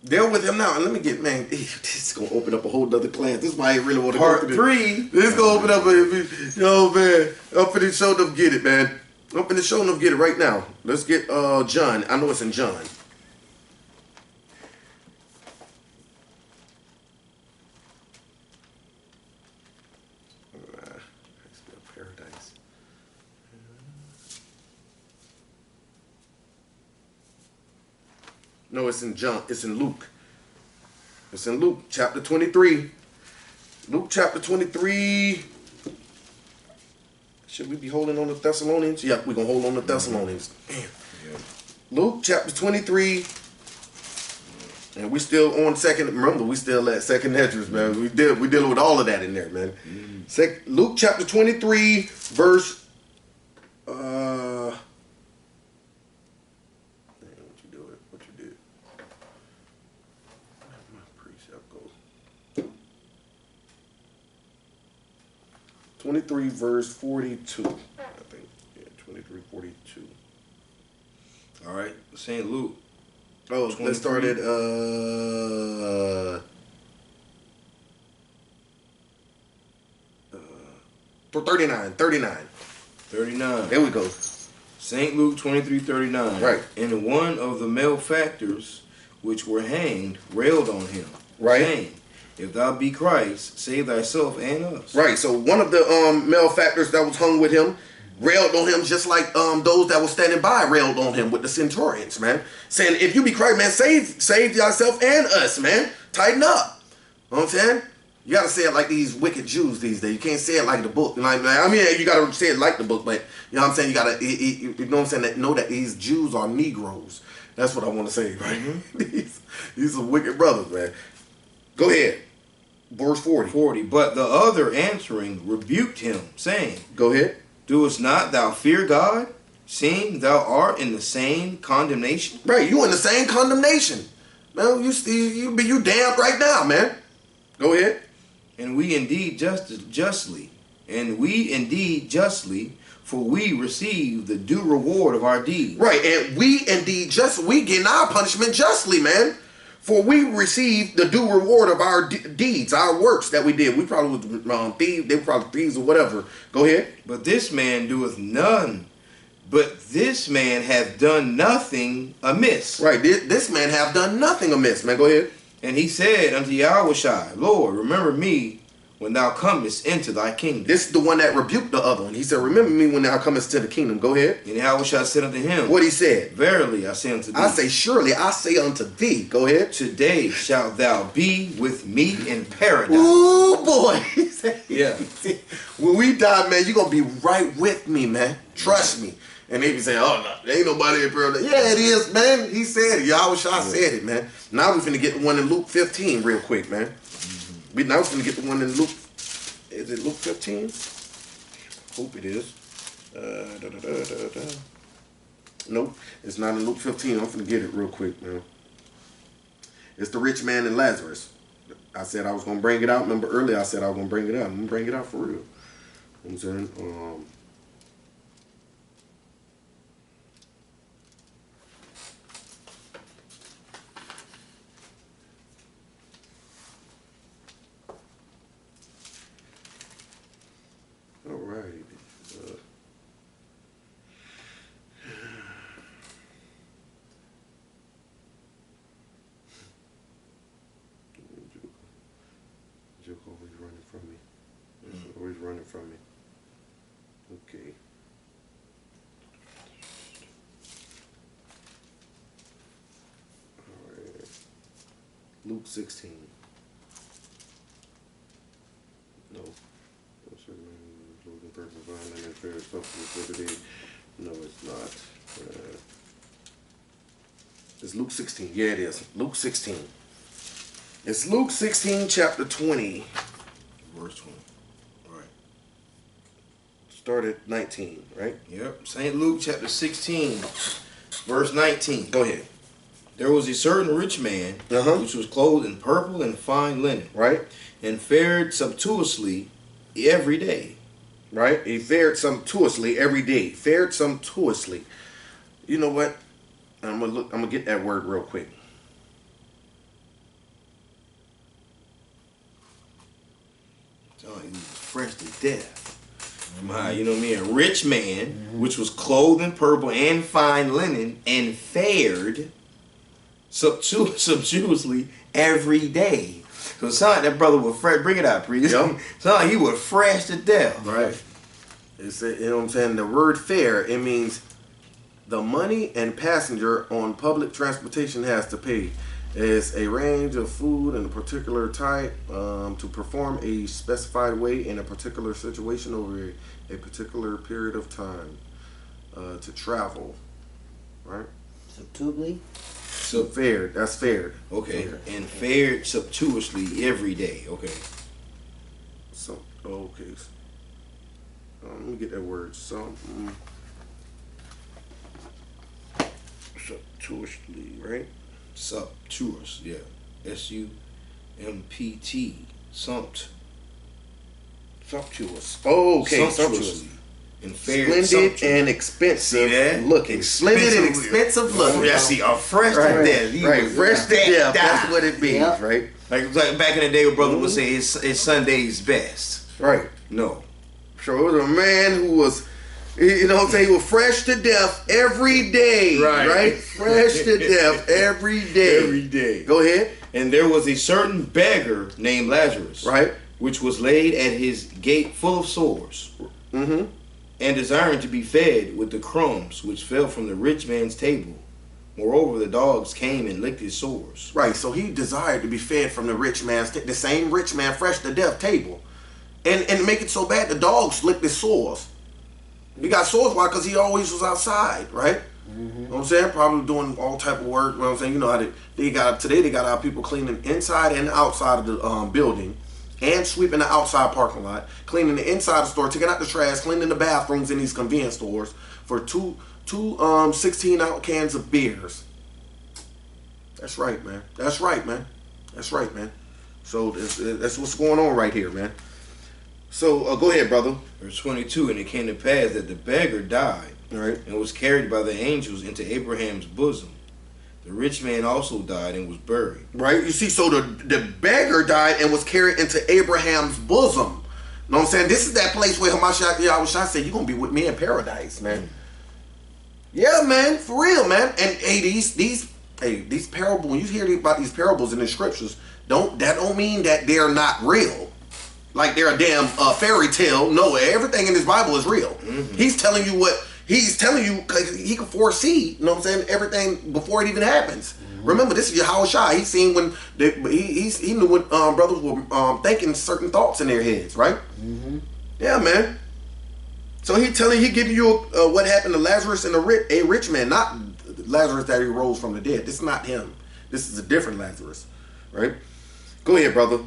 They're with him now. And let me get, man, this is going to open up a whole other class. This is why I really want to Part go through 3. This is going to open up a, yo, man. Up in the show them get it, man. Up in the show them get it right now. Let's get John. I know it's in John. Paradise. No, it's in John. It's in Luke. It's in Luke chapter 23. Luke chapter 23. Should we be holding on to Thessalonians? Yep, we're going to hold on to Thessalonians. Damn. Yeah. Luke chapter 23. And we still on second. Remember, we still at second Esdras, man. We dealing with all of that in there, man. Luke chapter 23, verse. What you doing? What you did? Where'd my precept go? 23, verse 42. 23:42. All right, St. Luke. Oh, let's start at 39. 39. There we go. St. Luke 23:39. Right. And one of the malefactors which were hanged railed on him, Right. saying, If thou be Christ, save thyself and us. Right. So one of the malefactors that was hung with him railed on him, just like those that were standing by railed on him with the centurions, man, saying, if you be Christ, man, save yourself and us, man. Tighten up. You know what I'm saying? You gotta say it like these wicked Jews these days. You can't say it like the book. Like, I mean, you gotta say it like the book, but you know what I'm saying? You gotta, you know what I'm saying? That know that these Jews are Negroes. That's what I want to say, right? Mm-hmm. these are wicked brothers, man. Go ahead. Verse 40. But the other answering rebuked him, saying, Go ahead. Doest not thou fear God, seeing thou art in the same condemnation? Right, you in the same condemnation. Man, you damned right now, man. Go ahead. And we indeed justly, for we receive the due reward of our deeds. Right, and we indeed we getting our punishment justly, man. For we receive the due reward of our deeds, our works that we did. We probably was thieves, they were probably thieves or whatever. Go ahead. But this man doeth none. But this man hath done nothing amiss. Right, this man have done nothing amiss, man. Go ahead. And he said unto Yahushua, Lord, remember me when thou comest into thy kingdom. This is the one that rebuked the other one. He said, remember me when thou comest to the kingdom. Go ahead. And Yahushua said unto him, What he said? Verily I say unto thee, I say, surely I say unto thee. Go ahead. today shalt thou be with me in paradise. Ooh, boy. Yeah. When we die, man, you're going to be right with me, man. Trust me. And they be saying, oh, no, there ain't nobody in paradise. Yeah, it is, man. He said it. Yahushua said it, man. Now we're finna get the one in Luke 15 real quick, man. Now we're finna get the one in Luke. Is it Luke 15? Hope it is. Nope, it's not in Luke 15. I'm finna get it real quick, man. It's the rich man and Lazarus. I said I was gonna bring it out. Remember earlier I said I was gonna bring it out. I'm gonna bring it out for real. You know what I'm saying? All right. Joke always running from me. Always running from me. Okay. All right. Luke 16. No. No, it's not. It's Luke 16. Yeah, it is. Luke 16. It's Luke 16, chapter 20. Verse 20. All right. Start at 19, right? Yep. St. Luke chapter 16, verse 19. Go ahead. There was a certain rich man, which was clothed in purple and fine linen, Right? and fared sumptuously every day. Right? He fared sumptuously every day. Fared sumptuously. You know what? I'm gonna get that word real quick. Oh, he was fresh to death. You know what I mean? A rich man, which was clothed in purple and fine linen, and fared sumptuously every day. So it sounded like that brother was fresh. Bring it out, priest. Yep. Sounded like he was fresh to death. Right. It's, you know what I'm saying? The word fare, it means the money and passenger on public transportation has to pay. It's a range of food in a particular type to perform a specified way in a particular situation over a particular period of time to travel. Right? Subtubly? So fared. That's fared. Okay. Fared. And fared sumptuously every day. Okay. So, okay. Let me get that word. Sumptuously, right? Sumptuous, yeah. S-U-M-P-T. Sumptuous. Oh, okay. Sumptuously. and fared Splendid and expensive See that? looking. Splendid and expensive looking. Yeah, see, fresh Right, to death. He right. was Fresh to death. That's died. what it means, Yeah. right? Like back in the day, where brother would say his Sunday's best. Right. No. So it was a man who was, you know what I'm saying, he was fresh to death every day. Right. Fresh to death every day. Every day. Go ahead. And there was a certain beggar named Lazarus, Right. which was laid at his gate full of sores, Mm-hmm. and desiring to be fed with the crumbs which fell from the rich man's table. Moreover, the dogs came and licked his sores. Right. So he desired to be fed from the rich man's, the same rich man, fresh to death table. And make it so bad, the dogs licked his sores. He got sores, why? Because he always was outside, right? You know what I'm saying? Probably doing all type of work. You know what I'm saying? You know how they got our people cleaning inside and outside of the building, and sweeping the outside parking lot, cleaning the inside of the store, taking out the trash, cleaning the bathrooms in these convenience stores for two 16-ounce cans of beers. That's right, man. That's right, man. That's right, man. So that's what's going on right here, man. So go ahead, brother. Verse 22, and it came to pass that the beggar died, All right. and was carried by the angels into Abraham's bosom. The rich man also died and was buried. Right? You see, so the beggar died and was carried into Abraham's bosom. You know what I'm saying? This is that place where Hamashiach said, you're going to be with me in paradise, man. Yeah, man. For real, man. And hey, these parables, when you hear about these parables in the scriptures, that don't mean that they're not real. Like they're a damn fairy tale. No, everything in this Bible is real. Mm-hmm. He's telling you what he's telling you, because he can foresee, you know what I'm saying, everything before it even happens. Mm-hmm. Remember, this is Yahushua. He's seen when he knew when brothers were thinking certain thoughts in their heads, right? Mm-hmm. Yeah, man. So he giving you what happened to Lazarus and a rich man, not Lazarus that he rose from the dead. This is not him. This is a different Lazarus, right? Go ahead, brother.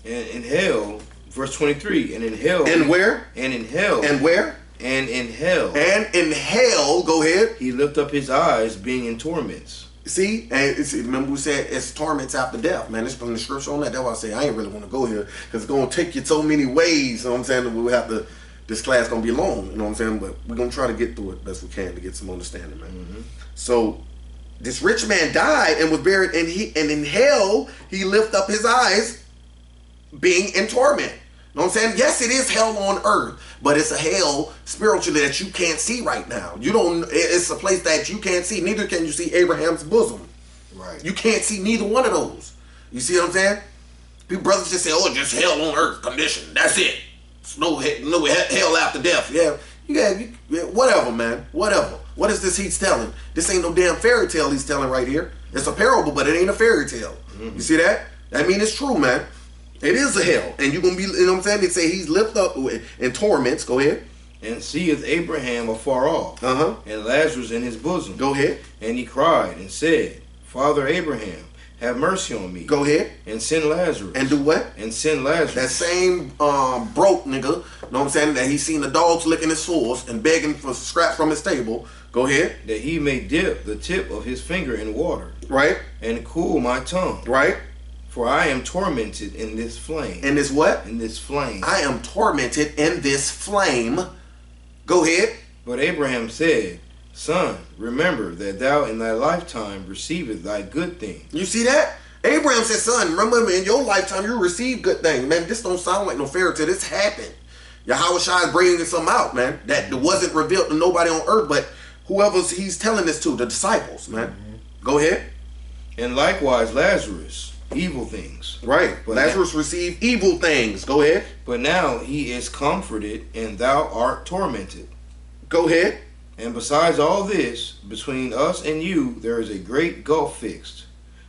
And in hell, verse 23, and in hell. And where? And in hell. And where? And in hell. And in hell, go ahead. He lifted up his eyes, being in torments. See, and remember we said it's torments after death, man. It's from the scripture on that. That's why I say I ain't really want to go here, because it's going to take you so many ways. You know what I'm saying? We have to. This class going to be long. You know what I'm saying? But we're going to try to get through it best we can to get some understanding, man. Mm-hmm. So this rich man died and was buried, and in hell he lifted up his eyes, being in torment. You know what I'm saying? Yes, it is hell on earth, but it's a hell spiritually that you can't see right now. It's a place that you can't see. Neither can you see Abraham's bosom. Right. You can't see neither one of those. You see what I'm saying? People brothers just say, "Oh, just hell on earth condition. That's it. It's no hell after death." Yeah, whatever, man. Whatever. What is this he's telling? This ain't no damn fairy tale he's telling right here. It's a parable, but it ain't a fairy tale. Mm-hmm. You see that? That means it's true, man. It is a hell. And you're going to be, you know what I'm saying? They say he's lifted up in torments. Go ahead. And seeth Abraham afar off, and Lazarus in his bosom. Go ahead. And he cried and said, Father Abraham, have mercy on me. Go ahead. And send Lazarus. And do what? And send Lazarus. That same broke nigga, know what I'm saying, that he's seen the dogs licking his sores and begging for scraps from his table. Go ahead. That he may dip the tip of his finger in water. Right. And cool my tongue. Right. For I am tormented in this flame. In this what? In this flame. I am tormented in this flame. Go ahead. But Abraham said, Son, remember that thou in thy lifetime receivest thy good thing. You see that? Abraham said, son, remember in your lifetime you received good things. Man, this don't sound like no fairy tale. This happened. Yahushua is bringing something out, man, that wasn't revealed to nobody on earth, but whoever he's telling this to, the disciples, man. Mm-hmm. Go ahead. And likewise Lazarus. Evil things. Right. But Lazarus received evil things. Go ahead. But now he is comforted, and thou art tormented. Go ahead. And besides all this, between us and you there is a great gulf fixed,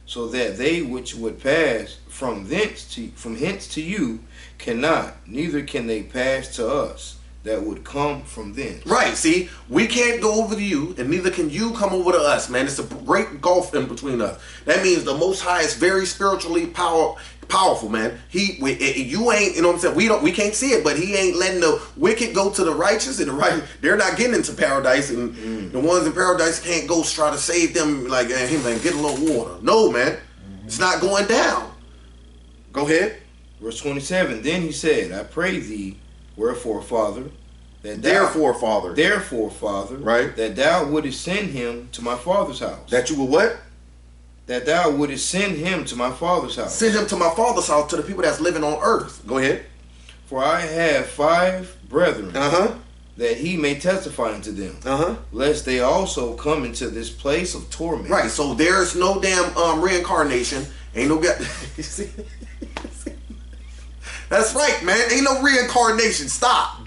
so that they which would pass from hence to you cannot, neither can they pass to us that would come from thence. Right, see, we can't go over to you, and neither can you come over to us, man. It's a great gulf in between us. That means the Most High is very spiritually powerful, man. You ain't, you know what I'm saying? We can't see it, but he ain't letting the wicked go to the righteous, and the right, they're not getting into paradise, and the ones in paradise can't go try to save them, like, hey man, get a little water. No, man, it's not going down. Go ahead. Verse 27, then he said, I pray thee, wherefore, Father, Therefore, Father. Therefore, Father, Right. that thou wouldest send him to my father's house. That you will what? That thou wouldest send him to my father's house. Send him to my father's house, to the people that's living on earth. Go ahead. For I have 5 brethren, Uh-huh. that he may testify unto them, Uh-huh. lest they also come into this place of torment. Right, so there's no damn reincarnation. Ain't no get. That's right, man. Ain't no reincarnation. Stop.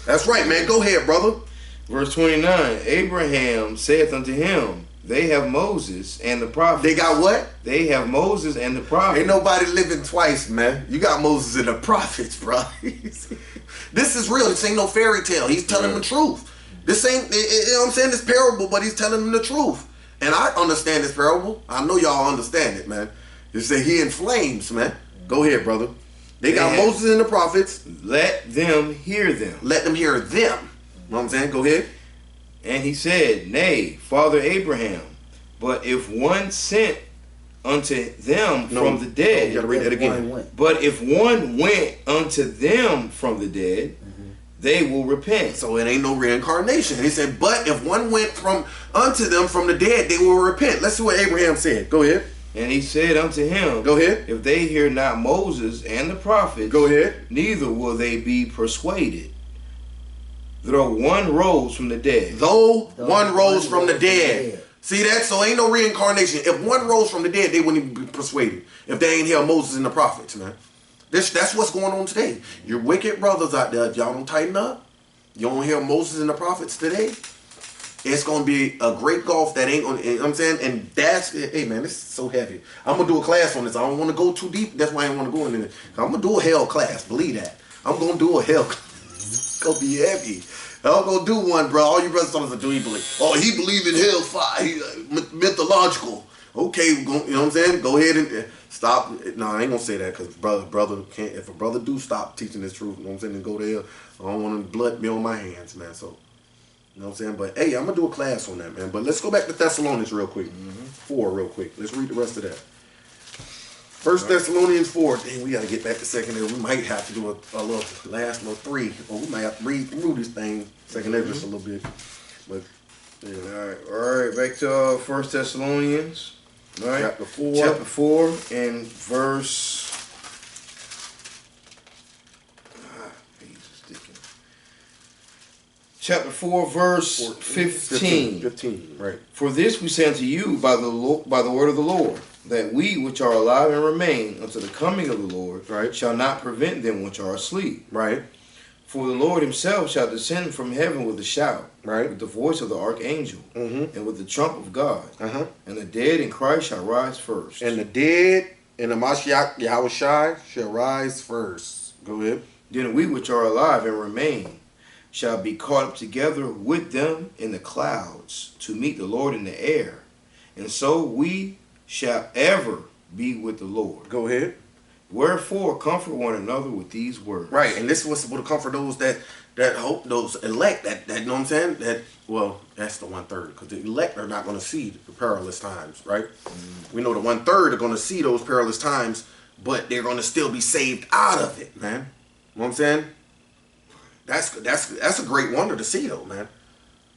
That's right, man. Go ahead, brother. Verse 29, Abraham saith unto him, they have Moses and the prophets. They got what? They have Moses and the prophets. Ain't nobody living twice, man. You got Moses and the prophets, bro. This is real. This ain't no fairy tale. He's telling them the truth. This ain't, you know what I'm saying? This parable, but he's telling them the truth. And I understand this parable. I know y'all understand it, man. You say he in flames, man. Go ahead, brother. They got Moses and the prophets. Let them hear them. Let them hear them. You know what I'm saying? Go ahead. And he said, Nay, Father Abraham, but if one sent unto them from the dead. You gotta read that again. But if one went unto them from the dead, they will repent. So it ain't no reincarnation. He said, but if one went from unto them from the dead, they will repent. Let's see what Abraham said. Go ahead. And he said unto him, Go ahead. If they hear not Moses and the prophets, Go ahead. neither will they be persuaded. Though one rose from the dead. Though one rose from the dead. See that? So ain't no reincarnation. If one rose from the dead, they wouldn't even be persuaded. If they ain't hear Moses and the prophets, man. That's what's going on today. Your wicked brothers out there, y'all don't tighten up. You don't hear Moses and the prophets today. It's going to be a great gulf that ain't going to, you know what I'm saying? And that's, hey man, this is so heavy. I'm going to do a class on this. I don't want to go too deep. That's why I don't want to go in there. I'm going to do a hell class. Believe that. I'm going to do a hell class. It's going to be heavy. I'm going to do one, bro. All you brothers tell us to do, he believe. Oh, he believe in hellfire. Mythological. Okay, you know what I'm saying? Go ahead and stop. No, I ain't going to say that because brother can't. If a brother do stop teaching this truth, you know what I'm saying, and go there, I don't want blood be on my hands, man. So, you know what I'm saying? But, hey, I'm going to do a class on that, man. But let's go back to Thessalonians real quick. 4 real quick. Let's read the rest of that. 1 Thessalonians 4. Dang, we got to get back to secondary. We might have to do a little last little 3. Or we might have to read through this thing, secondary just a little bit. But, yeah. All right. Back to 1 Thessalonians. All right. Chapter 4. Chapter 4 and verse... Chapter 4, verse 15. 15, right. For this we say unto you by the word of the Lord, that we which are alive and remain unto the coming of the Lord right. shall not prevent them which are asleep. Right. For the Lord himself shall descend from heaven with a shout, right. with the voice of the archangel, and with the trump of God. And the dead in Christ shall rise first. And the dead in the Mashiach Yahushai shall rise first. Go ahead. Then we which are alive and remain shall be caught up together with them in the clouds to meet the Lord in the air. And so we shall ever be with the Lord. Go ahead. Wherefore comfort one another with these words. Right, and this is what's supposed to comfort those that hope, those elect, that you know what I'm saying? That, well, that's the 1/3, because the elect are not going to see the perilous times, right? We know the 1/3 are going to see those perilous times, but they're going to still be saved out of it, man. You know what I'm saying? That's a great wonder to see, though, man.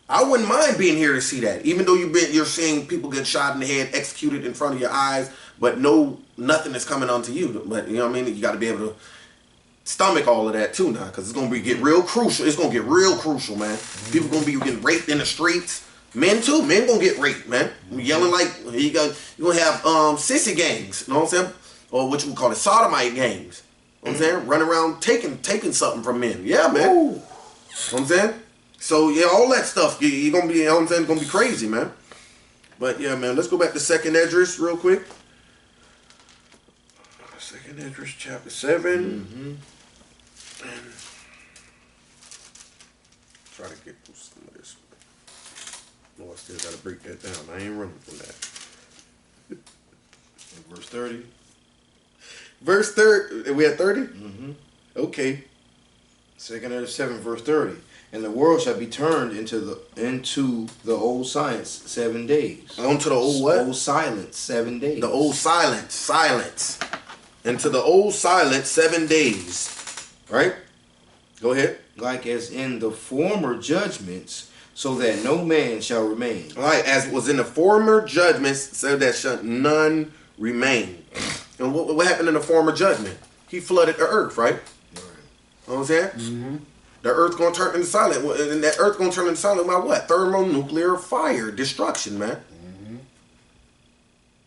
I wouldn't mind being here to see that, even though you're seeing people get shot in the head, executed in front of your eyes, but nothing is coming onto you. But you know what I mean? You got to be able to stomach all of that too now, because it's gonna get real crucial. It's gonna get real crucial, man. People gonna be getting raped in the streets. Men too. Men gonna get raped, man. Yelling like you gonna have sissy gangs. You know what I'm saying? Or what you would call it, sodomite gangs. You know what I'm saying? Running around taking something from men. Yeah, man. Ooh. You know what I'm saying? So yeah, all that stuff, you're gonna be, you know what I'm saying, gonna be crazy, man. But yeah, man, let's go back to 2nd Esdras real quick. 2nd Esdras chapter 7. And try to get through some of this. No, I still gotta break that down. I ain't running from that. Verse 30. Verse 30. We at 30? Okay. 2nd Esdras 7, verse 30. And the world shall be turned into the old science 7 days. Onto the old what? Old silence 7 days. The old silence. Into the old silence 7 days. Right? Go ahead. like as in the former judgments, so that no man shall remain. All right, as was in the former judgments, so that shall none remain. And what happened in the former judgment? He flooded the earth, right? You know what I'm saying? Mm-hmm. The earth gonna turn into silent, and that earth gonna turn into silent by what? Thermonuclear fire, destruction, man. Mm-hmm.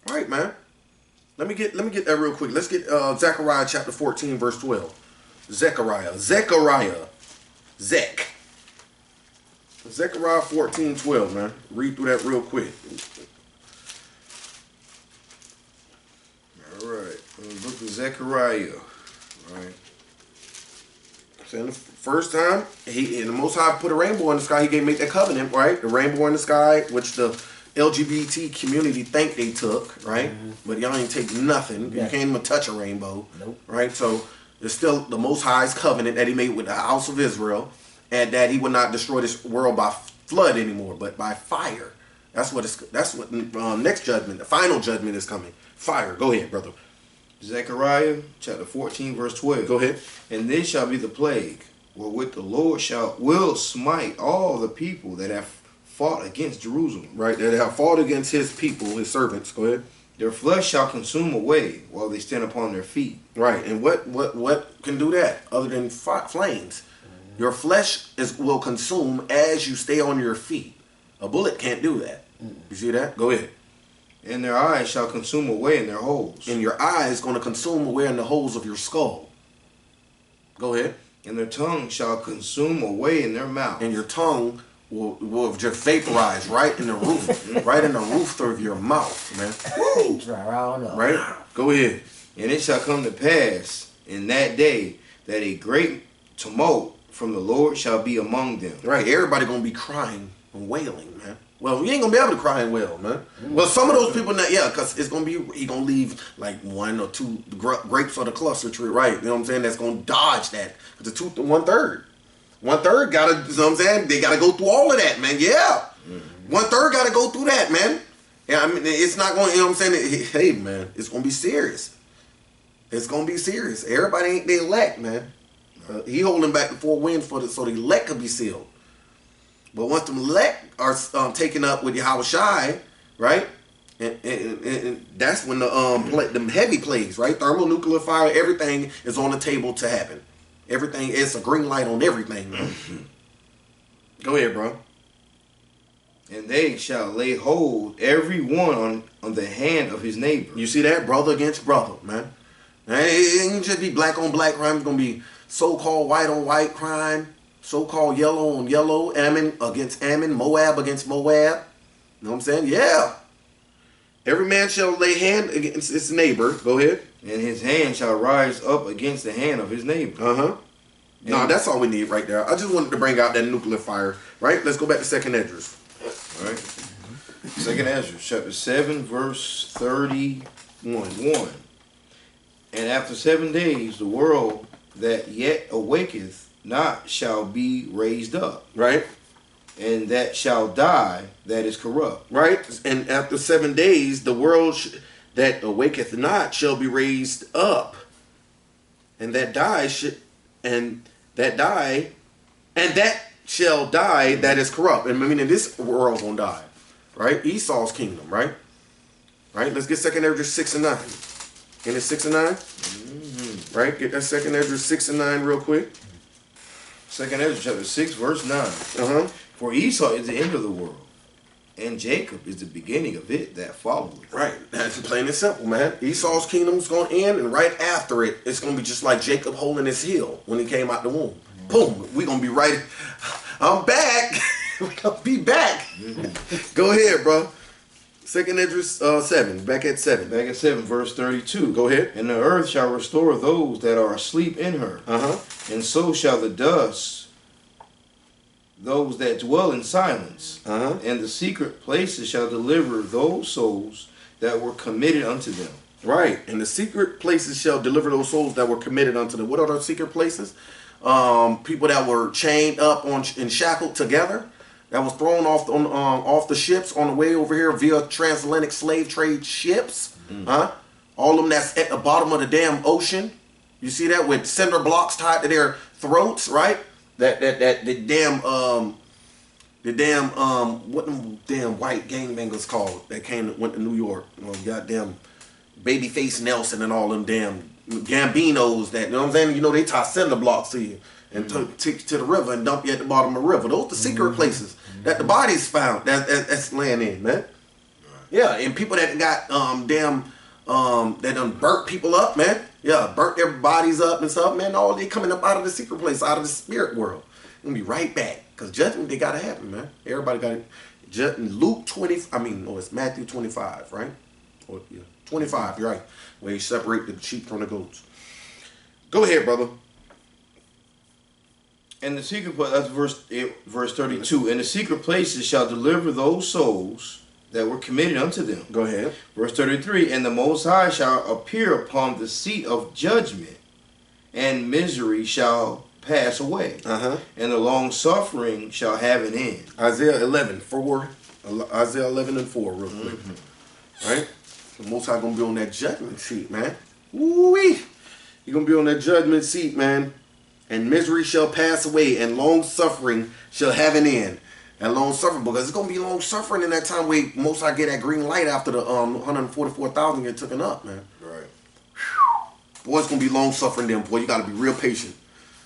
All right, man. Let me get that real quick. Let's get Zechariah chapter 14, verse 12. Zechariah, Zechariah, Zechariah 14:12, man. Read through that real quick. All right. The book of Zechariah. Right. So the first time, the Most High put a rainbow in the sky, he make that covenant, right? The rainbow in the sky, which the LGBT community think they took, right? Mm-hmm. But y'all ain't take nothing. Yeah. You can't even touch a rainbow. Nope. Right? So it's still the Most High's covenant that he made with the house of Israel, and that he would not destroy this world by flood anymore, but by fire. That's what next judgment, the final judgment is coming. Fire. Go ahead, brother. Zechariah chapter 14, verse 12. Go ahead. And this shall be the plague, wherewith the Lord will smite all the people that have fought against Jerusalem. Right, that have fought against his people, his servants. Go ahead. Their flesh shall consume away while they stand upon their feet. Right, and what can do that other than flames? Your flesh will consume as you stay on your feet. A bullet can't do that. You see that? Go ahead. And their eyes shall consume away in their holes. And your eye is going to consume away in the holes of your skull. Go ahead. And their tongue shall consume away in their mouth. And your tongue will just vaporize right in the roof, right in the roof of your mouth, man. Right? Go ahead. And it shall come to pass in that day that a great tumult from the Lord shall be among them. Right. Everybody going to be crying and wailing, man. Well, you ain't going to be able to cry and wail, man. Well, some of those people, because it's going to be, he going to leave like 1 or 2 grapes of the cluster tree, right? You know what I'm saying? That's going to dodge that. Because the 1/3. 1/3 got to, you know what I'm saying? They got to go through all of that, man. Yeah. 1/3 got to go through that, man. Yeah, I mean, it's not going, you know what I'm saying? Hey, man, it's going to be serious. It's going to be serious. Everybody ain't the elect, man. He holding back the 4 winds so the elect could be sealed. But once the elect are taken up with Yahweh Shai, right? And that's when the heavy plagues, right? Thermonuclear fire, everything is on the table to happen. Everything, it's a green light on everything, man. Go ahead, bro. And they shall lay hold every one on the hand of his neighbor. You see that? Brother against brother, man. It ain't just be black on black crime. It's going to be so-called white on white crime. So-called yellow on yellow. Ammon against Ammon. Moab against Moab. You know what I'm saying? Yeah. Every man shall lay hand against his neighbor. Go ahead. And his hand shall rise up against the hand of his neighbor. Uh-huh. No, that's all we need right there. I just wanted to bring out that nuclear fire. Right? Let's go back to 2nd Esdras. All right. 2nd Esdras, chapter 7, verse 31. And after 7 days, the world that yet awaketh not shall be raised up. Right. And that shall die that is corrupt. Right. And after 7 days, the world that awaketh not shall be raised up. And that shall die that is corrupt. And I mean, this world gonna die. Right? Esau's kingdom, right? Right? Let's get 2nd Esdras 6 and 9. In it 6 and 9? Mm-hmm. Right? Get that 2nd Esdras 6 and 9 real quick. 2nd Esdras chapter 6, verse 9. Uh-huh. For Esau is the end of the world, and Jacob is the beginning of it that followeth. Right. That's plain and simple, man. Esau's kingdom's going to end, and right after it, it's going to be just like Jacob holding his heel when he came out the womb. Mm-hmm. Boom. We're going to be right. I'm back. We're going to be back. Mm-hmm. Go ahead, bro. 2nd Esdras 7. Back at 7. Back at 7, verse 32. Go ahead. And the earth shall restore those that are asleep in her. Uh-huh. And so shall the dust those that dwell in silence. Uh-huh. And the secret places shall deliver those souls that were committed unto them. Right. And the secret places shall deliver those souls that were committed unto them. What are those secret places? People that were chained up and shackled together. That was thrown off the ships on the way over here via transatlantic slave trade ships. Mm. All of them that's at the bottom of the damn ocean. You see that with cinder blocks tied to their throats, right? what them damn white gangbangers called that went to New York. Goddamn Babyface Nelson and all them damn Gambinos that, you know what I'm saying? You know, they tie cinder blocks to you and take you to the river and dump you at the bottom of the river. Those are the secret places that the bodies found that's laying in, man. Yeah, and people that got that done burnt people up, man. Yeah, burnt their bodies up and stuff, man. All they coming up out of the secret place, out of the spirit world. Gonna be right back. Because judgment, they gotta happen, man. Everybody got it. Luke 20, it's Matthew 25, right? Or, yeah, 25, you're right. Where you separate the sheep from the goats. Go ahead, brother. And the secret place, that's verse 32. And the secret places shall deliver those souls that were committed unto them. Go ahead. Verse 33. And the Most High shall appear upon the seat of judgment, and misery shall pass away, and the long suffering shall have an end. Isaiah 11:4, Isaiah 11 and 4, real quick. Right? The Most High gonna be on that judgment seat, man. Woo-wee! He gonna be on that judgment seat, man. And misery shall pass away, and long suffering shall have an end. And long suffering, because it's gonna be long suffering in that time where Most High get that green light after the 144,000 get taken up, man. Right. Boy, it's gonna be long suffering then, boy. You gotta be real patient.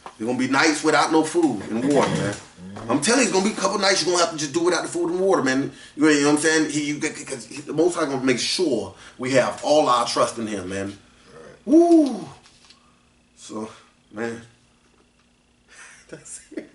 It's gonna be nights without no food and water, man. I'm telling you, it's gonna be a couple nights you're gonna have to just do without the food and water, man. You know what I'm saying? Because the Most High gonna make sure we have all our trust in Him, man. Right. Woo! So, man, that's serious.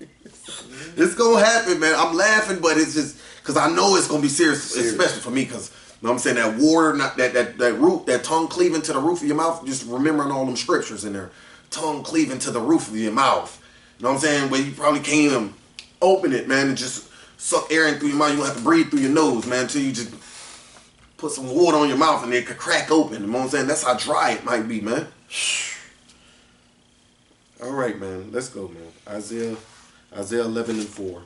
It's gonna happen, man. I'm laughing, but it's just because I know it's gonna be serious. Especially for me, because you know what I'm saying, that water, not that root, that tongue cleaving to the roof of your mouth. Just remembering all them scriptures in there. Tongue cleaving to the roof of your mouth. You know what I'm saying? Where you probably can't even open it, man, and just suck air in through your mouth. You don't have to breathe through your nose, man, until you just put some water on your mouth and it could crack open. You know what I'm saying? That's how dry it might be, man. All right, man. Let's go, man. Isaiah 11 and 4.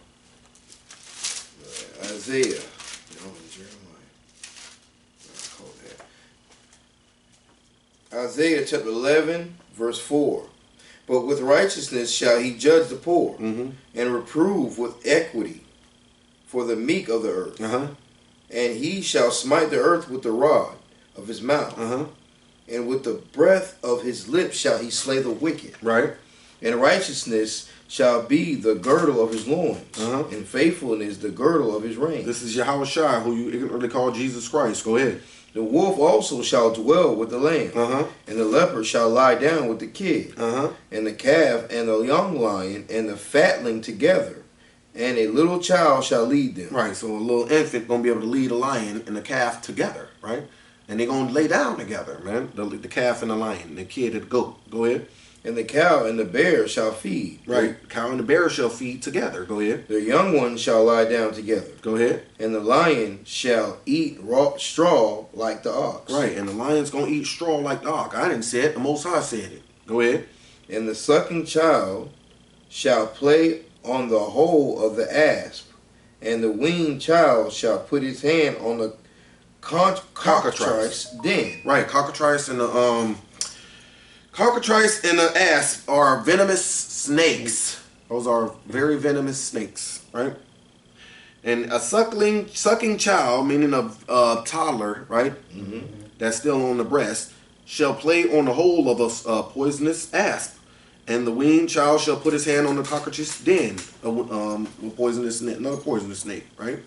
Isaiah. Isaiah chapter 11, verse 4. But with righteousness shall he judge the poor, and reprove with equity for the meek of the earth. And he shall smite the earth with the rod of his mouth, and with the breath of his lips shall he slay the wicked. Right. And righteousness shall be the girdle of his loins, and faithfulness the girdle of his reins. This is Yahweh Shai, who you ignorantly call Jesus Christ. Go ahead. The wolf also shall dwell with the lamb, and the leopard shall lie down with the kid, and the calf and the young lion and the fatling together, and a little child shall lead them. Right, so a little infant gonna be able to lead a lion and a calf together, right? And they're gonna lay down together, man. The calf and the lion, the kid and the goat. Go ahead. And the cow and the bear shall feed. Right. Cow and the bear shall feed together. Go ahead. Their young ones shall lie down together. Go ahead. And the lion shall eat raw straw like the ox. Right. And the lion's going to eat straw like the ox. I didn't say it. The Most High said it. Go ahead. And the sucking child shall play on the hole of the asp. And the weaned child shall put his hand on the cockatrice den. Right. Cockatrice and the cockatrice and the asp are venomous snakes. Those are very venomous snakes, right? And a sucking child, meaning a toddler, right? That's still on the breast, shall play on the hole of a poisonous asp. And the weaned child shall put his hand on the cockatrice den, another poisonous snake, right?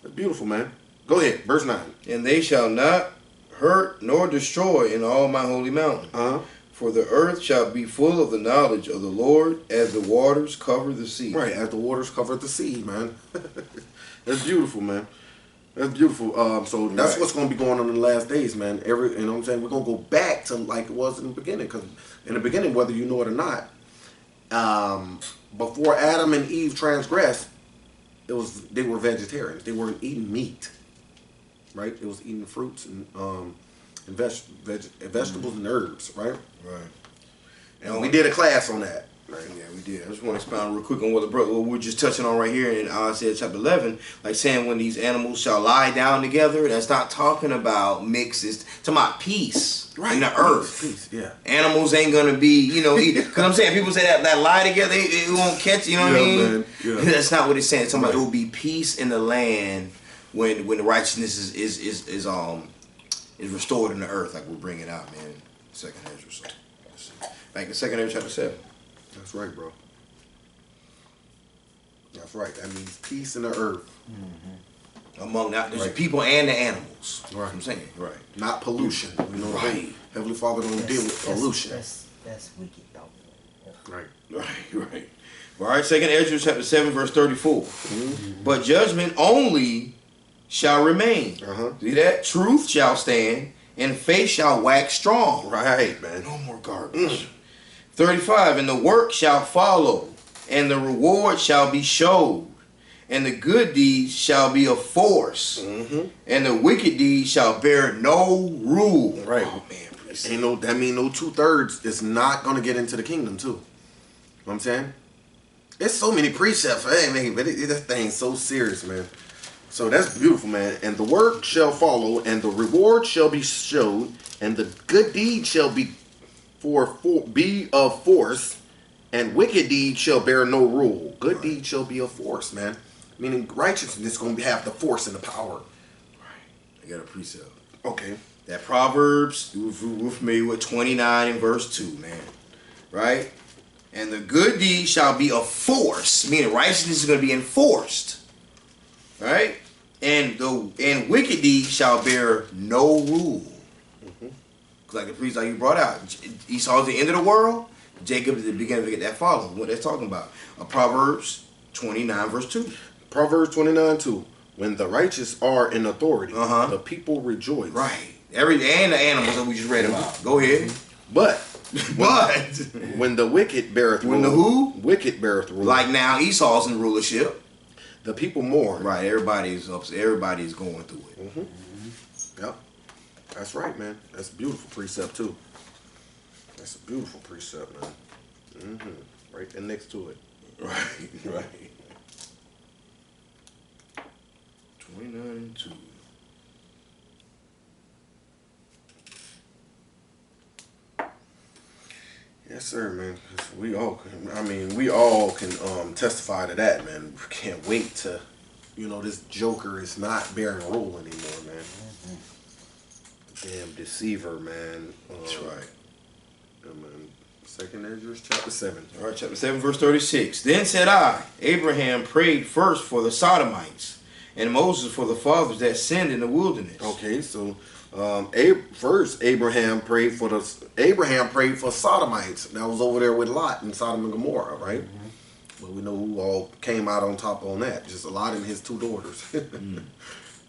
That's beautiful, man. Go ahead, verse 9. And they shall not hurt nor destroy in all my holy mountain. For the earth shall be full of the knowledge of the Lord as the waters cover the sea. Right, as the waters cover the sea, man. That's beautiful, man. That's beautiful. So that's what's going to be going on in the last days, man. You know what I'm saying? We're going to go back to like it was in the beginning. Because in the beginning, whether you know it or not, before Adam and Eve transgressed, they were vegetarians. They weren't eating meat. Right? It was eating fruits and vegetables and herbs, right? Right. And we did a class on that. Right. Yeah, we did. I just want to expound real quick on what what we're just touching on right here in Isaiah chapter 11. Like saying when these animals shall lie down together, that's not talking about mixes. It's talking about peace in the earth. Peace, yeah. Animals ain't going to be, because I'm saying people say that lie together, it won't catch, you know what I mean? Man. Yeah. That's not what it's saying. It's talking about it will be peace in the land when the righteousness is restored in the earth, like we're bringing out, man. Second Esdras. Back in Second Esdras chapter 7. That's right, bro. That's right. That means peace in the earth. Mm-hmm. Among the people and the animals. Right. I'm saying. Right. Not pollution. You know, right. Heavenly Father don't deal with pollution. That's wicked, though. Right. Right. All right. Second Esdras chapter 7, verse 34. Mm-hmm. But judgment only shall remain. See that? Truth shall stand, and faith shall wax strong. Right, man. No more garbage. 35, and the work shall follow, and the reward shall be showed, and the good deeds shall be of force, and the wicked deeds shall bear no rule. Right. Oh, man. That mean no 2/3 is not going to get into the kingdom, too. You know what I'm saying? It's so many precepts. Hey, man, but this thing's so serious, man. So that's beautiful, man. And the work shall follow, and the reward shall be showed, and the good deed shall be be of force, and wicked deeds shall bear no rule. Good deeds shall be of force, man. Meaning righteousness is going to have the force and the power. Right. I got a precept. Okay. That Proverbs, we're familiar with 29 and verse 2, man. Right? And the good deed shall be of force, meaning righteousness is going to be enforced. Right? And wicked deeds shall bear no rule. Like the priest, like you brought out, Esau's the end of the world. Jacob is the beginning to get that follow. What they're talking about. Proverbs 29 verse 2. Proverbs 29:2. When the righteous are in authority, the people rejoice. Right. And the animals that we just read about. Go ahead. But when the wicked beareth rule. When the who? Wicked beareth rule. Like now Esau's in rulership. The people mourn. Right. Everybody's upset. Everybody's going through it. Yep. That's right, man. That's a beautiful precept, too. That's a beautiful precept, man. Right there next to it. Right. 29 and 2. Yes, sir, man. We all can testify to that, man. We can't wait to, this joker is not bearing rule anymore, man. Damn deceiver, man. That's right. Second Esdras chapter 7. All right, chapter 7, verse 36. Then said I, Abraham prayed first for the Sodomites, and Moses for the fathers that sinned in the wilderness. Okay, so first Abraham prayed for Sodomites. That was over there with Lot in Sodom and Gomorrah, right? But we know who all came out on top on that. Just Lot and his 2 daughters.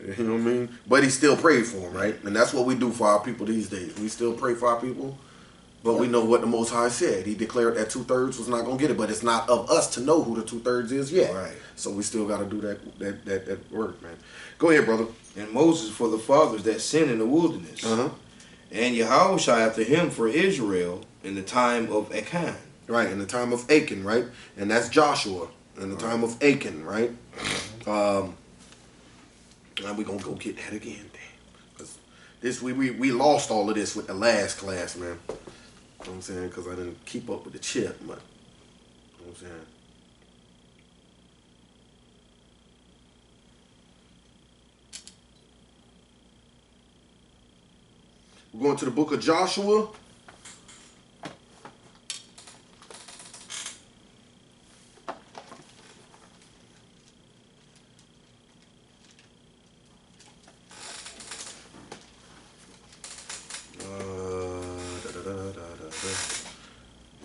You know what I mean? But he still prayed for them, right? And that's what we do for our people these days. We still pray for our people, but we know what the Most High said. He declared that 2/3 was not going to get it, but it's not of us to know who the 2/3 is yet. Right. So we still got to do that work, man. Go ahead, brother. And Moses for the fathers that sinned in the wilderness. And Yahushua after him for Israel in the time of Achan. Right, in the time of Achan, right? And that's Joshua in the time of Achan, right? Now we're going to go get that again, damn. We lost all of this with the last class, man. You know what I'm saying? Because I didn't keep up with the chip, but you know what I'm saying? We're going to the book of Joshua.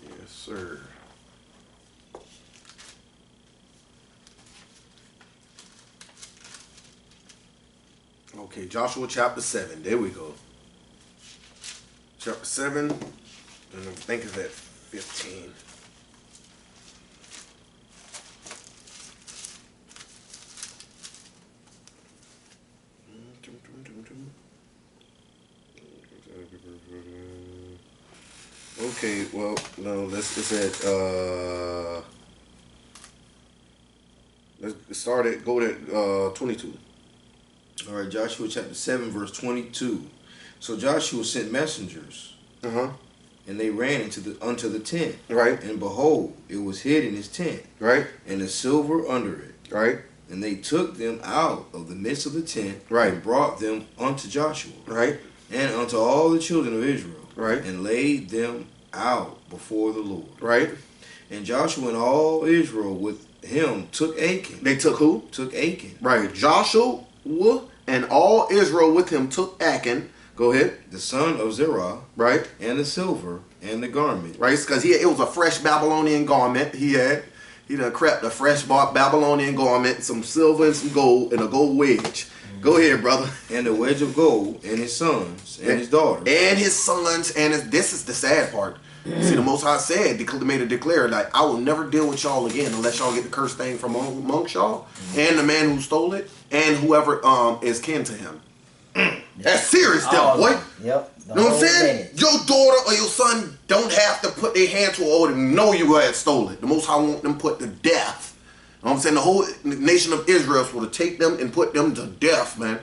Yes, sir. Okay, Joshua chapter 7. There we go. Chapter 7, and I think it's at 15. Okay, well, no, let's start at, go to 22. All right, Joshua chapter 7, verse 22. So Joshua sent messengers, and they ran unto the tent. Right. And behold, it was hid in his tent. Right. And the silver under it. Right. And they took them out of the midst of the tent. Right. And brought them unto Joshua. Right. And unto all the children of Israel. Right. And laid them out before the Lord. Right. And Joshua and all Israel with him took Achan. They took who? Took Achan. Right. Joshua and all Israel with him took Achan. Go ahead. The son of Zerah. Right. And the silver and the garment. Right. Because it was a fresh Babylonian garment. He done crept a fresh Babylonian garment, some silver and some gold, and a gold wedge. Go ahead, brother. And the wedge of gold, and his sons, and his daughters. And his sons, this is the sad part. See, the Most High said, made a declare, like, I will never deal with y'all again unless y'all get the cursed thing from amongst y'all, and the man who stole it, and whoever is kin to him. That's serious, though, boy. Yep. You know what I'm saying? Your daughter or your son don't have to put their hand to it or know you had stole it. The Most High want them put to death. You know what I'm saying? The whole nation of Israel will take them and put them to death, man.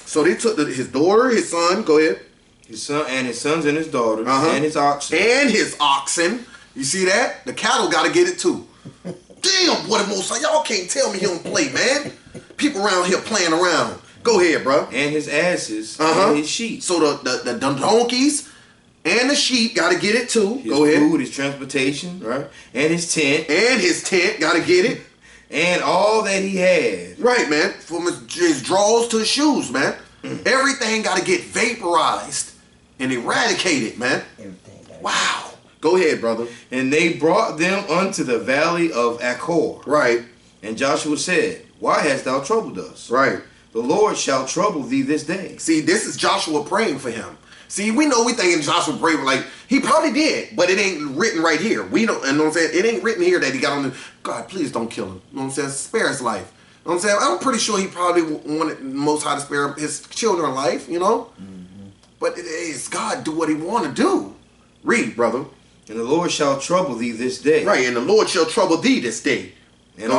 So they took his daughter, his son, go ahead. His son and his sons and his daughters, and his oxen. And his oxen. You see that? The cattle got to get it too. Damn, boy, the Most High. Y'all can't tell me he don't play, man. People around here playing around. Go ahead, bro. And his asses and his sheep. So the donkeys and the sheep got to get it too. His Go ahead. food, his transportation, right? And his tent. And his tent got to get it. And all that he had. Right, man. From his drawers to his shoes, man. Everything got to get vaporized and eradicated, man. Everything. Wow. Go ahead, brother. And they brought them unto the valley of Achor. Right. And Joshua said, Why hast thou troubled us? Right. The Lord shall trouble thee this day. See, this is Joshua praying for him. See, we thinking Joshua prayed, like, he probably did, but it ain't written right here. We don't, you know what I'm saying? It ain't written here that he got on the, God, please don't kill him. You know what I'm saying? Spare his life. You know what I'm saying? I'm pretty sure he probably wanted Most High to spare his children life, you know? But it's God do what he want to do. Read, brother. And the Lord shall trouble thee this day. Right, and the Lord shall trouble thee this day. And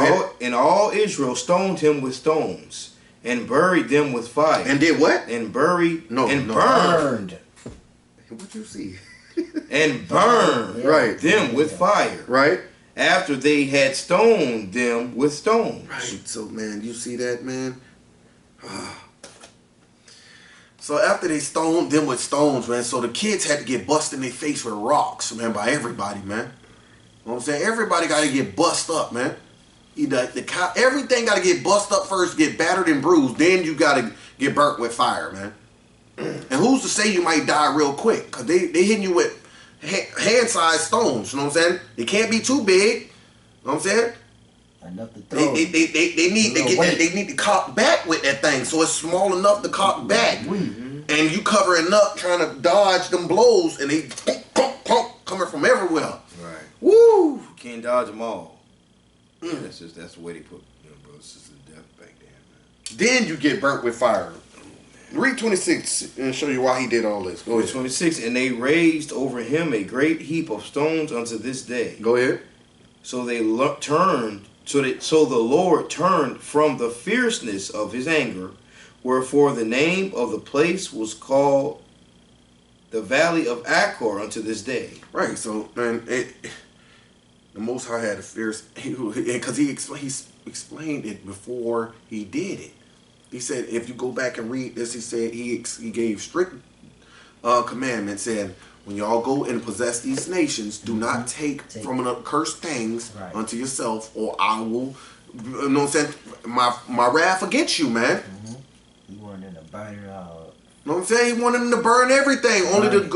all Israel stoned him with stones. And buried them with fire. And did what? And buried burned. What you see? And burned them with fire. Right. After they had stoned them with stones. Right. So, man, you see that, man? So after they stoned them with stones, man, so the kids had to get busted in their face with rocks, man, by everybody, man. You know what I'm saying? Everybody got to get bust up, man. Everything got to get bust up first, get battered and bruised. Then you got to get burnt with fire, man. And who's to say you might die real quick? Because they hitting you with hand-sized stones, you know what I'm saying? They can't be too big, you know what I'm saying? Enough to throw. They need to they need to cock back with that thing so it's small enough to cock back. And you covering up trying to dodge them blows and they coming from everywhere. Right. Woo! You can't dodge them all. That's the way they put, bro, this is the death back there, man. Then you get burnt with fire. Read 26 and show you why he did all this. Go ahead. 26, and they raised over him a great heap of stones unto this day. Go ahead. So they turned, so the Lord turned from the fierceness of his anger, wherefore the name of the place was called the Valley of Achor unto this day. Right. So, man, the Most High had a fierce, because he explained it before he did it. He said, if you go back and read this, he said he gave strict commandments, saying, when y'all go and possess these nations, do not take from the cursed things unto yourself, or I will, you know what I'm saying, my wrath against you, man. He wanted to burn it all. You know what I'm saying? He wanted them to burn everything. Only the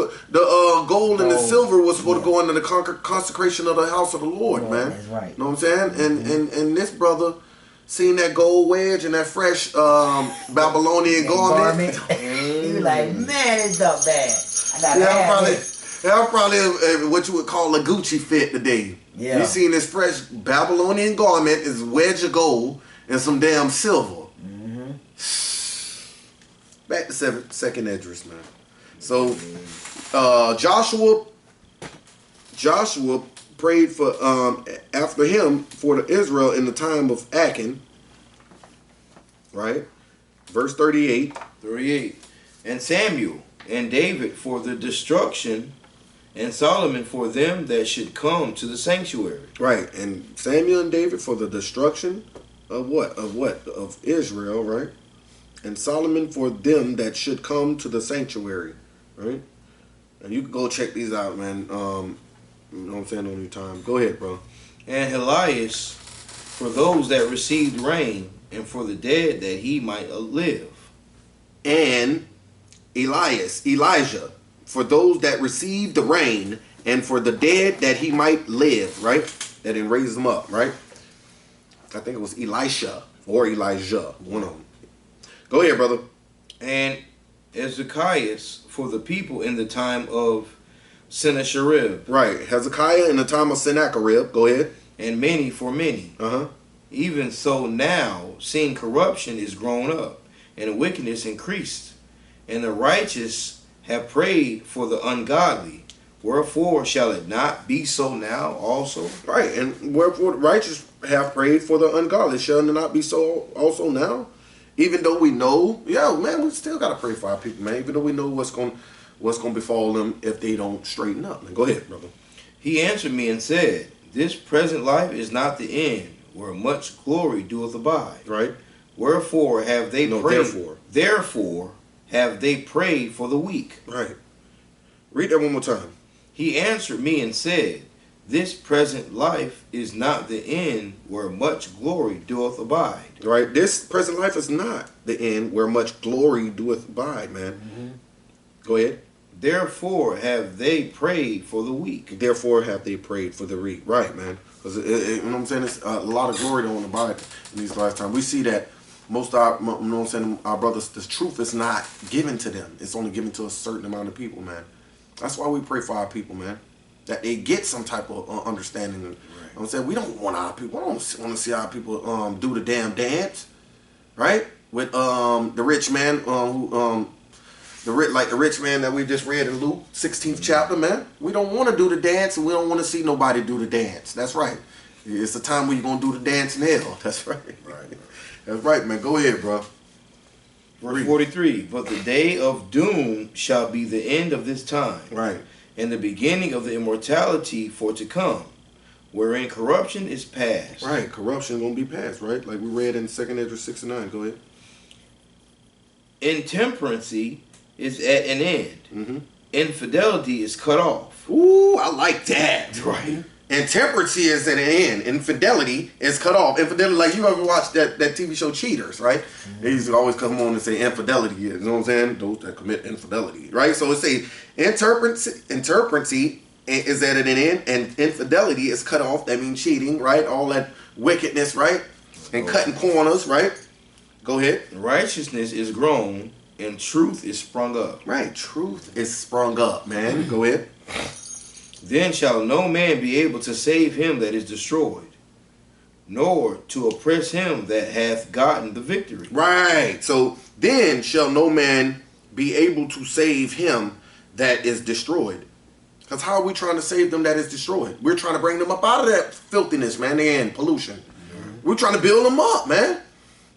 gold and the silver was supposed to go into the consecration of the house of the Lord, man. That's right. You know what I'm saying? And this brother seen that gold wedge and that fresh Babylonian garment. He was like, man, it's not bad. That probably what you would call a Gucci fit today. Yeah. You seen this fresh Babylonian garment, is wedge of gold and some damn silver. Back to second Esdras, man. So Joshua Joshua prayed for after him for the Israel in the time of Achan. Right? Verse 38. 38. And Samuel and David for the destruction, and Solomon for them that should come to the sanctuary. Right. And Samuel and David for the destruction of what? Of Israel, right? And Solomon for them that should come to the sanctuary. Right? And you can go check these out, man. You know what I'm saying, on your time. Go ahead, bro. And Elias for those that received rain, and for the dead that he might live. And Elijah, for those that received the rain, and for the dead that he might live, right? That didn't raise them up, right? I think it was Elisha or Elijah, one of them. Go ahead, brother. And Ezekias for the people in the time of Sennacherib. Right. Hezekiah in the time of Sennacherib. Go ahead. And many for many. Uh-huh. Even so now, seeing corruption is grown up, and wickedness increased, and the righteous have prayed for the ungodly. Wherefore shall it not be so now also? Right, and wherefore the righteous have prayed for the ungodly. Shall it not be so also now? Even though we know, man, we still gotta pray for our people, man. Even though we know what's gonna befall them if they don't straighten up. Man, go ahead, brother. He answered me and said, This present life is not the end, where much glory doeth abide. Right. Wherefore have they prayed? Therefore have they prayed for the weak. Right. Read that one more time. He answered me and said, This present life is not the end, where much glory doeth abide. Right. This present life is not the end, where much glory doeth abide, man. Mm-hmm. Go ahead. Therefore have they prayed for the weak. Therefore have they prayed for the weak. Right, man. Because you know what I'm saying? It's a lot of glory don't abide in these last times. We see that most of our, you know what I'm saying, our brothers, the truth is not given to them. It's only given to a certain amount of people, man. That's why we pray for our people, man. That they get some type of understanding. Right. You know what I'm saying? We don't want our people, I don't want to see our people do the damn dance. Right? With the rich man who the rich man that we just read in Luke 16th chapter, man. We don't want to do the dance, and we don't want to see nobody do the dance. That's right. It's the time when you're going to do the dance in hell. That's right. Right. That's right, man. Go ahead, bro. Verse 43, But the day of doom shall be the end of this time. Right. And the beginning of the immortality for to come, wherein corruption is past. Right. Corruption is going to be past, right? Like we read in 2 Esdras 6 and 9. Go ahead. Intemperancy is at an end. Mm-hmm. Infidelity is cut off. Ooh, I like that. Right. Intemperancy is at an end. Infidelity is cut off. Infidelity, like you ever watched that TV show Cheaters, right? Mm-hmm. They used to always come on and say infidelity is, you know what I'm saying? Those that commit infidelity, right? So it says intemperancy is at an end, and infidelity is cut off. That means cheating, right? All that wickedness, right? And cutting corners, right? Go ahead. Righteousness is grown, and truth is sprung up. Right. Truth is sprung up, man. Go ahead. Then shall no man be able to save him that is destroyed, nor to oppress him that hath gotten the victory. Right. So then shall no man be able to save him that is destroyed. Because how are we trying to save them that is destroyed? We're trying to bring them up out of that filthiness, man, and pollution. Mm-hmm. We're trying to build them up, man.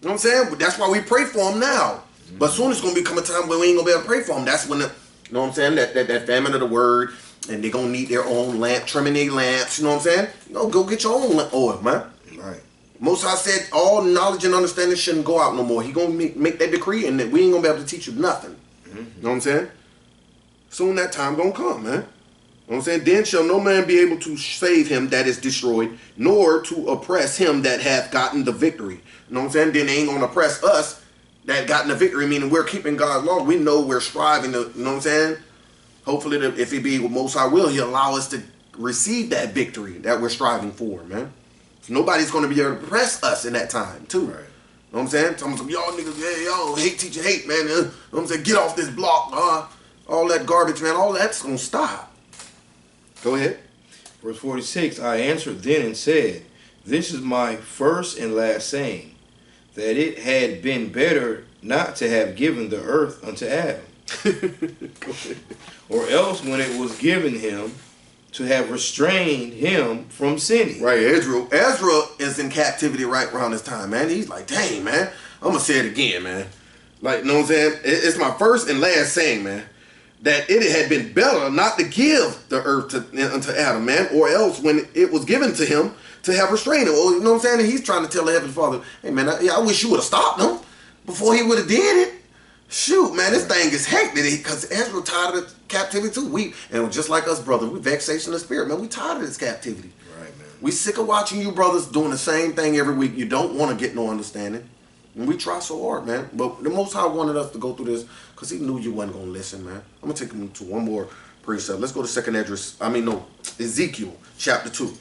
You know what I'm saying? That's why we pray for them now. Mm-hmm. But soon it's going to become a time where we ain't going to be able to pray for them. That's when, you know what I'm saying, that famine of the word, and they're going to need their own lamp, trimming their lamps, you know what I'm saying? Go get your own oil, man. Right. Most High said all knowledge and understanding shouldn't go out no more. He going to make that decree, and that we ain't going to be able to teach you nothing. Mm-hmm. You know what I'm saying? Soon that time going to come, man. You know what I'm saying? Then shall no man be able to save him that is destroyed, nor to oppress him that hath gotten the victory. You know what I'm saying? Then they ain't going to oppress us that gotten the victory, meaning we're keeping God's law. We know we're striving to, you know what I'm saying? Hopefully, if it be Most High will, He'll allow us to receive that victory that we're striving for, man. So nobody's going to be able to oppress us in that time, too. Right. You know what I'm saying? Some y'all niggas, yeah, y'all hate teaching hate, man. You know what I'm saying? Get off this block, all that garbage, man. All that's going to stop. Go ahead. Verse 46, I answered then and said, This is my first and last saying, that it had been better not to have given the earth unto Adam. Or else when it was given him, to have restrained him from sinning. Right, Ezra is in captivity right around this time, man. He's like, dang, man. I'm going to say it again, man. Like, you know what I'm saying? It's my first and last saying, man, that it had been better not to give the earth unto Adam, man, or else when it was given to him to have restrained him. Well, you know what I'm saying? And he's trying to tell the Heavenly Father, hey, man, I wish you would have stopped him before he would have did it. Shoot, man, this thing is hectic because Ezra tired of captivity too. And just like us, brother, we vexation of spirit, man. We tired of this captivity. Right, man. We sick of watching you brothers doing the same thing every week. You don't want to get no understanding. And we try so hard, man. But the Most High wanted us to go through this because he knew you wasn't going to listen, man. I'm going to take him to one more precept. Let's go to Ezekiel chapter 2.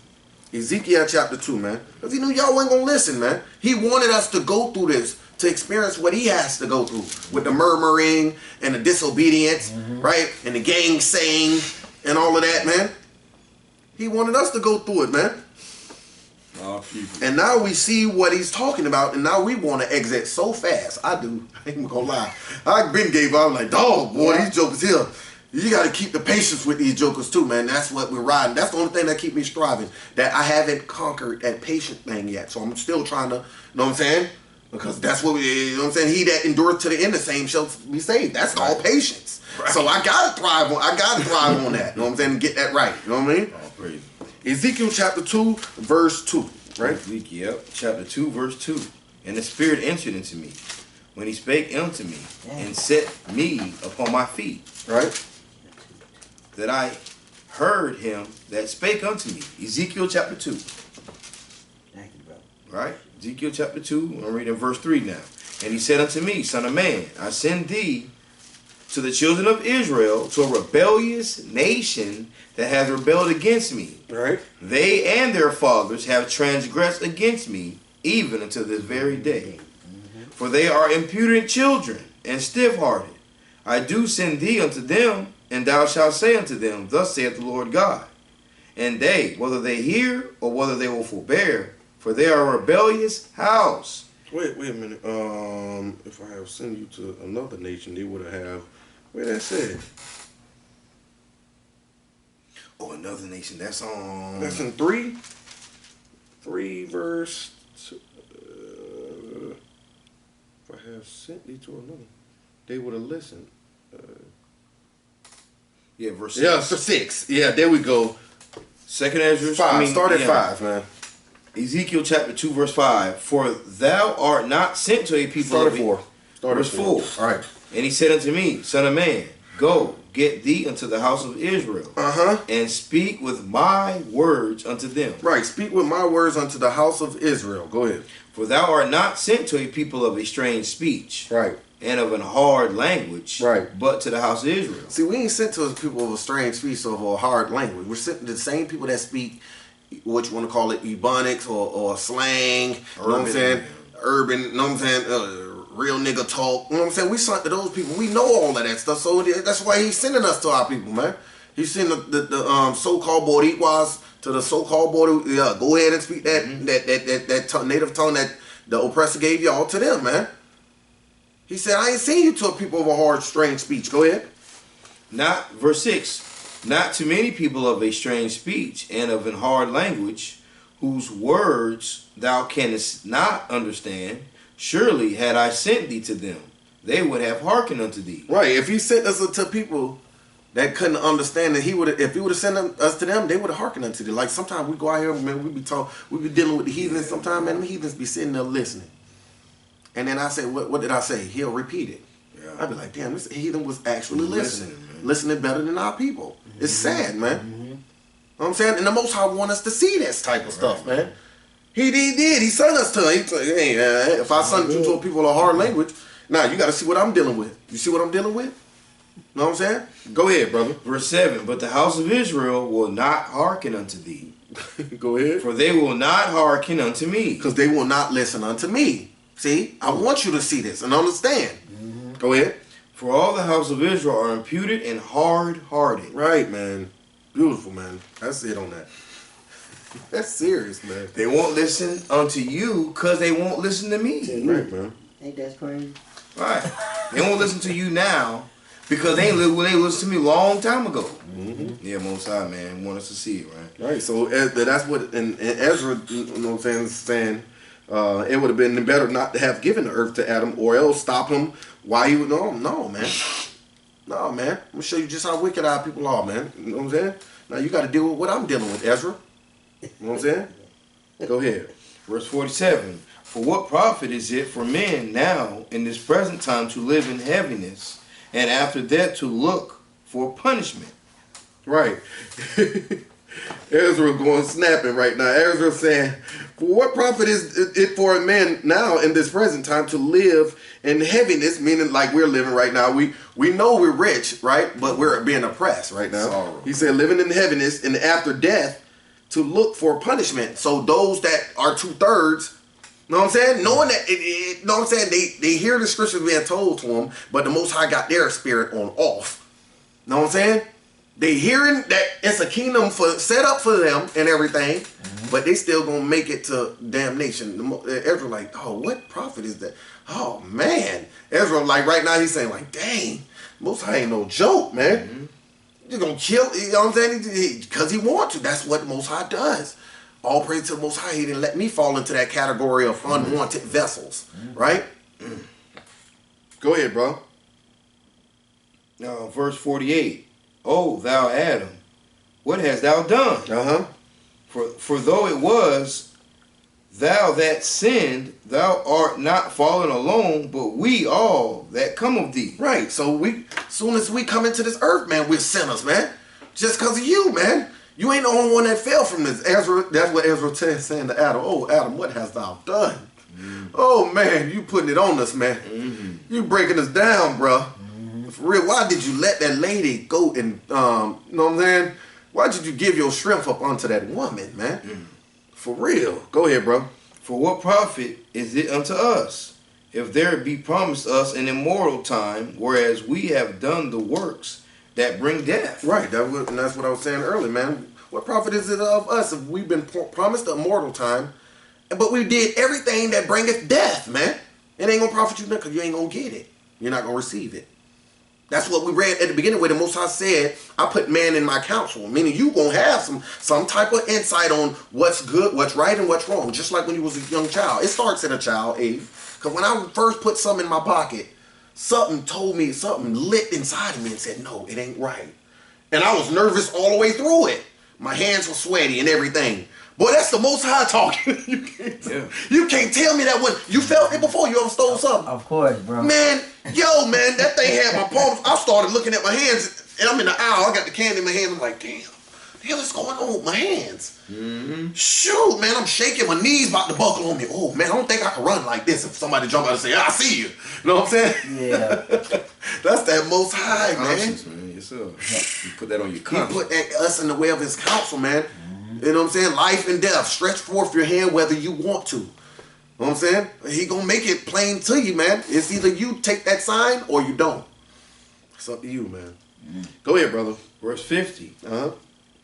Ezekiel chapter 2, man. Because he knew y'all wasn't going to listen, man. He wanted us to go through this, to experience what he has to go through with the murmuring and the disobedience, right? And the gainsaying and all of that, man. He wanted us to go through it, man. And now we see what he's talking about, and now we want to exit so fast. I do. I ain't gonna lie. I been gave up. I'm like, dog, boy, these jokers here. You got to keep the patience with these jokers too, man. That's what we're riding. That's the only thing that keep me striving. That I haven't conquered that patient thing yet. So I'm still trying to, you know what I'm saying? Because that's what we, you know what I'm saying? He that endureth to the end, the same shall be saved. That's all patience. Right. So I gotta thrive on that. You know what I'm saying? And get that right. You know what I mean? Oh, praise. Ezekiel chapter 2, verse 2. Right? Ezekiel chapter 2, verse 2. And the Spirit entered into me when he spake unto me and set me upon my feet. Right? That I heard him that spake unto me. Ezekiel chapter 2. Thank you, brother. Right? Ezekiel chapter 2, I'm reading verse 3 now. And he said unto me, Son of man, I send thee to the children of Israel, to a rebellious nation that has rebelled against me. Right. They and their fathers have transgressed against me, even unto this very day. For they are impudent children and stiff-hearted. I do send thee unto them, and thou shalt say unto them, Thus saith the Lord God. And they, whether they hear or whether they will forbear, for they are a rebellious house. Wait a minute. If I have sent you to another nation, they would have. Where that said? Oh, another nation. That's on. That's in 3. 3 verse. If I have sent thee to another, they would have listened. Yeah, verse 6. Yeah, for 6. Yeah, there we go. Second Esdras. 5. Start at 5, man. Ezekiel chapter 2, verse 5. For thou art not sent to a people. Start at 4. Verse 4. All right. And he said unto me, Son of man, go, get thee unto the house of Israel, and speak with my words unto them. Right, speak with my words unto the house of Israel. Go ahead. For thou art not sent to a people of a strange speech, Right. and of an hard language, Right. but to the house of Israel. See, we ain't sent to people of a strange speech or of a hard language. We're sent to the same people that speak, what you want to call it, ebonics or slang, you know what I'm saying? Urban, you know what I'm saying? Real nigga talk, you know what I'm saying? We sent to those people. We know all of that stuff, so that's why he's sending us to our people, man. He's sending the so-called Boricuas to the so-called Boricua. Yeah, go ahead and speak that native tongue that the oppressor gave y'all to them, man. He said, I ain't seen you to a people of a hard, strange speech. Go ahead. Not, verse 6, not to many people of a strange speech and of an hard language, whose words thou canst not understand. Surely had I sent thee to them, they would have hearkened unto thee. Right. If he sent us to people that couldn't understand, and if he would have sent us to them, they would have hearkened unto thee. Like sometimes we go out here, man, we be dealing with the heathens. Sometimes, man, the heathens be sitting there listening. And then I say, what did I say? He'll repeat it. Yeah. I'd be like, damn, this heathen was actually listening better than our people. It's sad, man. You know what I'm saying? And the Most High want us to see this type of stuff, man. He did. He sent us to him. He said, hey, if I send you to a people of hard language, now you got to see what I'm dealing with. You see what I'm dealing with? You know what I'm saying? Go ahead, brother. Verse 7, but the house of Israel will not hearken unto thee. Go ahead. For they will not hearken unto me. Because they will not listen unto me. See? I want you to see this and understand. Go ahead. For all the house of Israel are imputed and hard-hearted. Right, man. Beautiful, man. That's it on that. That's serious, man. They won't listen unto you because they won't listen to me. Right, man. Ain't that crazy? Right. They won't listen to you now Because they listened to me a long time ago. Yeah, Most High, man, want us to see it, right? Right. So that's what and Ezra, you know what I'm saying, it would have been better not to have given the earth to Adam, or else stop him while he would. No, man. No, man. I'm gonna show you just how wicked our people are, man. You know what I'm saying? Now you got to deal with what I'm dealing with, Ezra. You know what I'm saying? Go ahead. Verse 47. For what profit is it for men now in this present time to live in heaviness, and after that to look for punishment? Right. Ezra going snapping right now. Ezra saying, for what profit is it for a man now in this present time to live in heaviness, meaning like we're living right now. We know we're rich, right? But we're being oppressed right now. Sorrow. He said living in heaviness and after death to look for punishment. So those that are 2/3, know what I'm saying? Knowing that, know what I'm saying? They hear the scriptures being told to them, but the Most High got their spirit on off. Know what I'm saying? They hearing that it's a kingdom set up for them and everything, but they still gonna make it to damnation. Ezra like, oh, what profit is that? Oh man, Ezra like right now he's saying like, dang, Most High ain't no joke, man. You're gonna kill, you know what I'm saying? Because he wants to. That's what the Most High does. All praise to the Most High. He didn't let me fall into that category of unwanted vessels, right? Go ahead, bro. Verse 48. O thou Adam, what hast thou done? For though it was thou that sinned, thou art not fallen alone, but we all that come of thee. Right. So soon as we come into this earth, man, we're sinners, man. Just because of you, man. You ain't the only one that fell from this. Ezra, that's what Ezra saying to Adam. Oh, Adam, what hast thou done? Oh, man, you putting it on us, man. You breaking us down, bro. For real, why did you let that lady go and, you know what I'm saying? Why did you give your strength up onto that woman, man? For real. Go ahead, bro. For what profit is it unto us, if there be promised us an immortal time, whereas we have done the works that bring death? Right, and that's what I was saying earlier, man. What profit is it of us if we've been promised a mortal time, but we did everything that bringeth death, man? It ain't gonna profit you nothing because you ain't gonna get it. You're not gonna receive it. That's what we read at the beginning where the Most High said, I put man in my counsel. Meaning you going to have some type of insight on what's good, what's right, and what's wrong. Just like when you was a young child. It starts at a child age. Because when I first put something in my pocket, something told me, something lit inside of me and said, no, it ain't right. And I was nervous all the way through it. My hands were sweaty and everything. Boy, that's the Most High talking. You can't tell me that when you felt it before you ever stole something. Of course, bro. Man, that thing had my palms. I started looking at my hands, and I'm in the aisle. I got the candy in my hand. I'm like, damn, the hell is going on with my hands? Shoot, man, I'm shaking. My knees about to buckle on me. Oh, man, I don't think I can run like this if somebody jump out and say, I see you. You know what I'm saying? Yeah. That's that Most High, man. Yes, sir. You put that on your He conscience. put us in the way of his counsel, man. You know what I'm saying? Life and death. Stretch forth your hand whether you want to. You know what I'm saying? He gonna make it plain to you, man. It's either you take that sign or you don't. It's up to you, man. Go ahead, brother. Verse 50.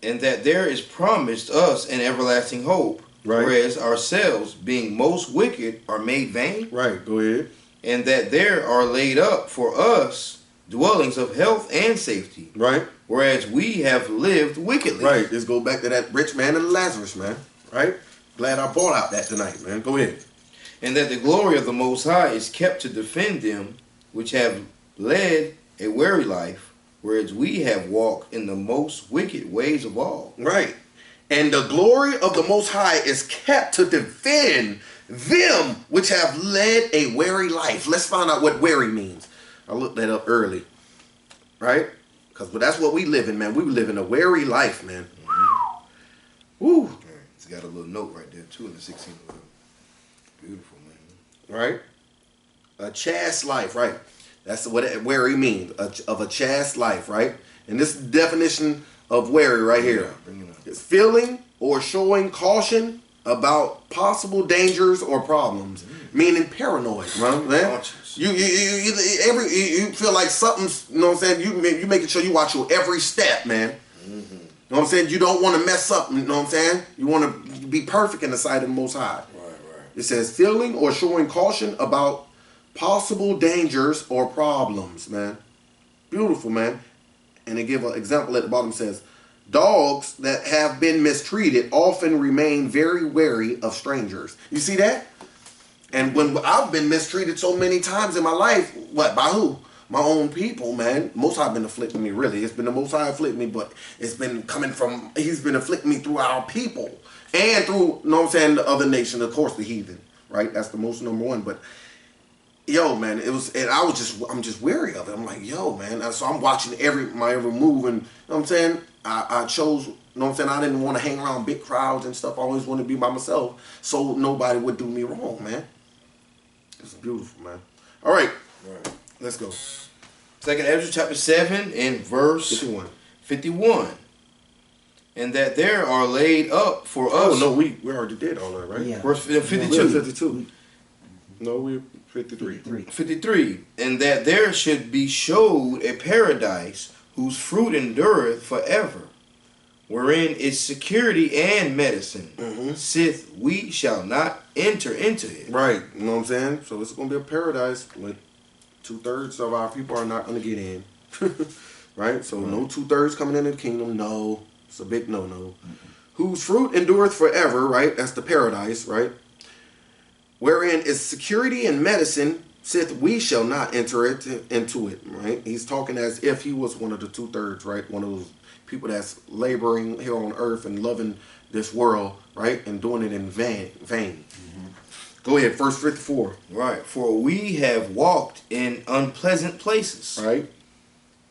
And that there is promised us an everlasting hope, Right. whereas ourselves, being most wicked, are made vain. Right, go ahead. And that there are laid up for us dwellings of health and safety, Right. whereas we have lived wickedly. Right. Let's go back to that rich man and Lazarus, man. Right? Glad I brought out that tonight, man. Go ahead. And that the glory of the Most High is kept to defend them which have led a weary life, whereas we have walked in the most wicked ways of all. Right. And the glory of the Most High is kept to defend them which have led a weary life. Let's find out what weary means. I looked that up early. Right? Because that's what we live in, man. We live in a weary life, man. Woo. It's got a little note right there, too, in the 16th. Beautiful, man. Right? A chaste life, right? That's what weary means, of a chaste life, right? And this definition of weary right here. Bring it up. It's feeling or showing caution about possible dangers or problems, meaning paranoid, right, man? You feel like something's, you know what I'm saying? You making sure you watch your every step, man. You know what I'm saying? You don't want to mess up, you know what I'm saying? You want to be perfect in the sight of the Most High. Right. It says feeling or showing caution about possible dangers or problems, man. beautiful, man. And they give an example at the bottom, says, dogs that have been mistreated often remain very wary of strangers. You see that? And when I've been mistreated so many times in my life, what, by who? My own people, man. Most High been afflicting me, really. It's been the Most High afflicting me, but it's been coming from, he's been afflicting me through our people. And through, you know what I'm saying, the other nation, of course, the heathen, right? That's the most number one. But, yo, man, I'm just weary of it. I'm like, yo, man. So I'm watching my every move, and, you know what I'm saying? I chose, you know what I'm saying, I didn't want to hang around big crowds and stuff. I always wanted to be by myself so nobody would do me wrong, man. It's beautiful, man. All right. Let's go. Second Esdras chapter 7 and verse 51. And that there are laid up for us. Oh, no, we already did all that, right? Yeah. Verse 52. We're 52. No, we're 53. 53. And that there should be showed a paradise whose fruit endureth forever, wherein is security and medicine, sith we shall not enter into it. Right, you know what I'm saying? So it's going to be a paradise, but 2/3 of our people are not going to get in. Right? So no 2/3 coming into the kingdom. No. It's a big no-no. Whose fruit endureth forever, right? That's the paradise, right? Wherein is security and medicine, sith we shall not enter into it, right? He's talking as if he was one of the 2/3, right? One of those people that's laboring here on earth and loving this world, right? And doing it in vain. Go ahead, verse 54. Right. For we have walked in unpleasant places. Right.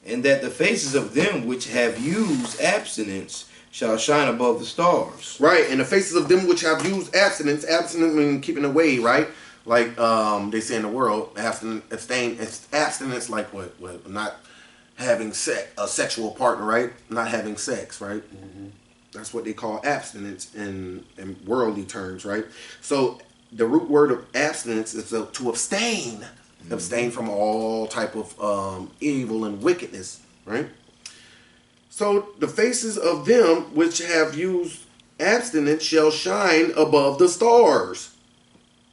And that the faces of them which have used abstinence shall shine above the stars. Right. And the faces of them which have used abstinence means keeping away, right? Like they say in the world, abstinence like what? Not having a sexual partner, right? Not having sex, right? That's what they call abstinence in worldly terms, right? So the root word of abstinence is to abstain. Abstain from all type of evil and wickedness, right? So the faces of them which have used abstinence shall shine above the stars,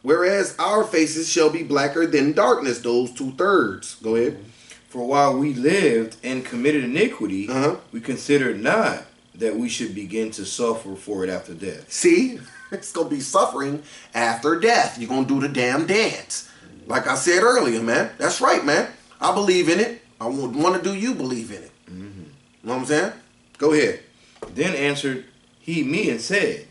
whereas our faces shall be blacker than darkness, those 2/3. Go ahead. For while we lived and committed iniquity, we considered not that we should begin to suffer for it after death. See, it's going to be suffering after death. You're going to do the damn dance. Like I said earlier, man. That's right, man. I believe in it. I want to do you believe in it. You know what I'm saying? Go ahead. Then answered he me and said,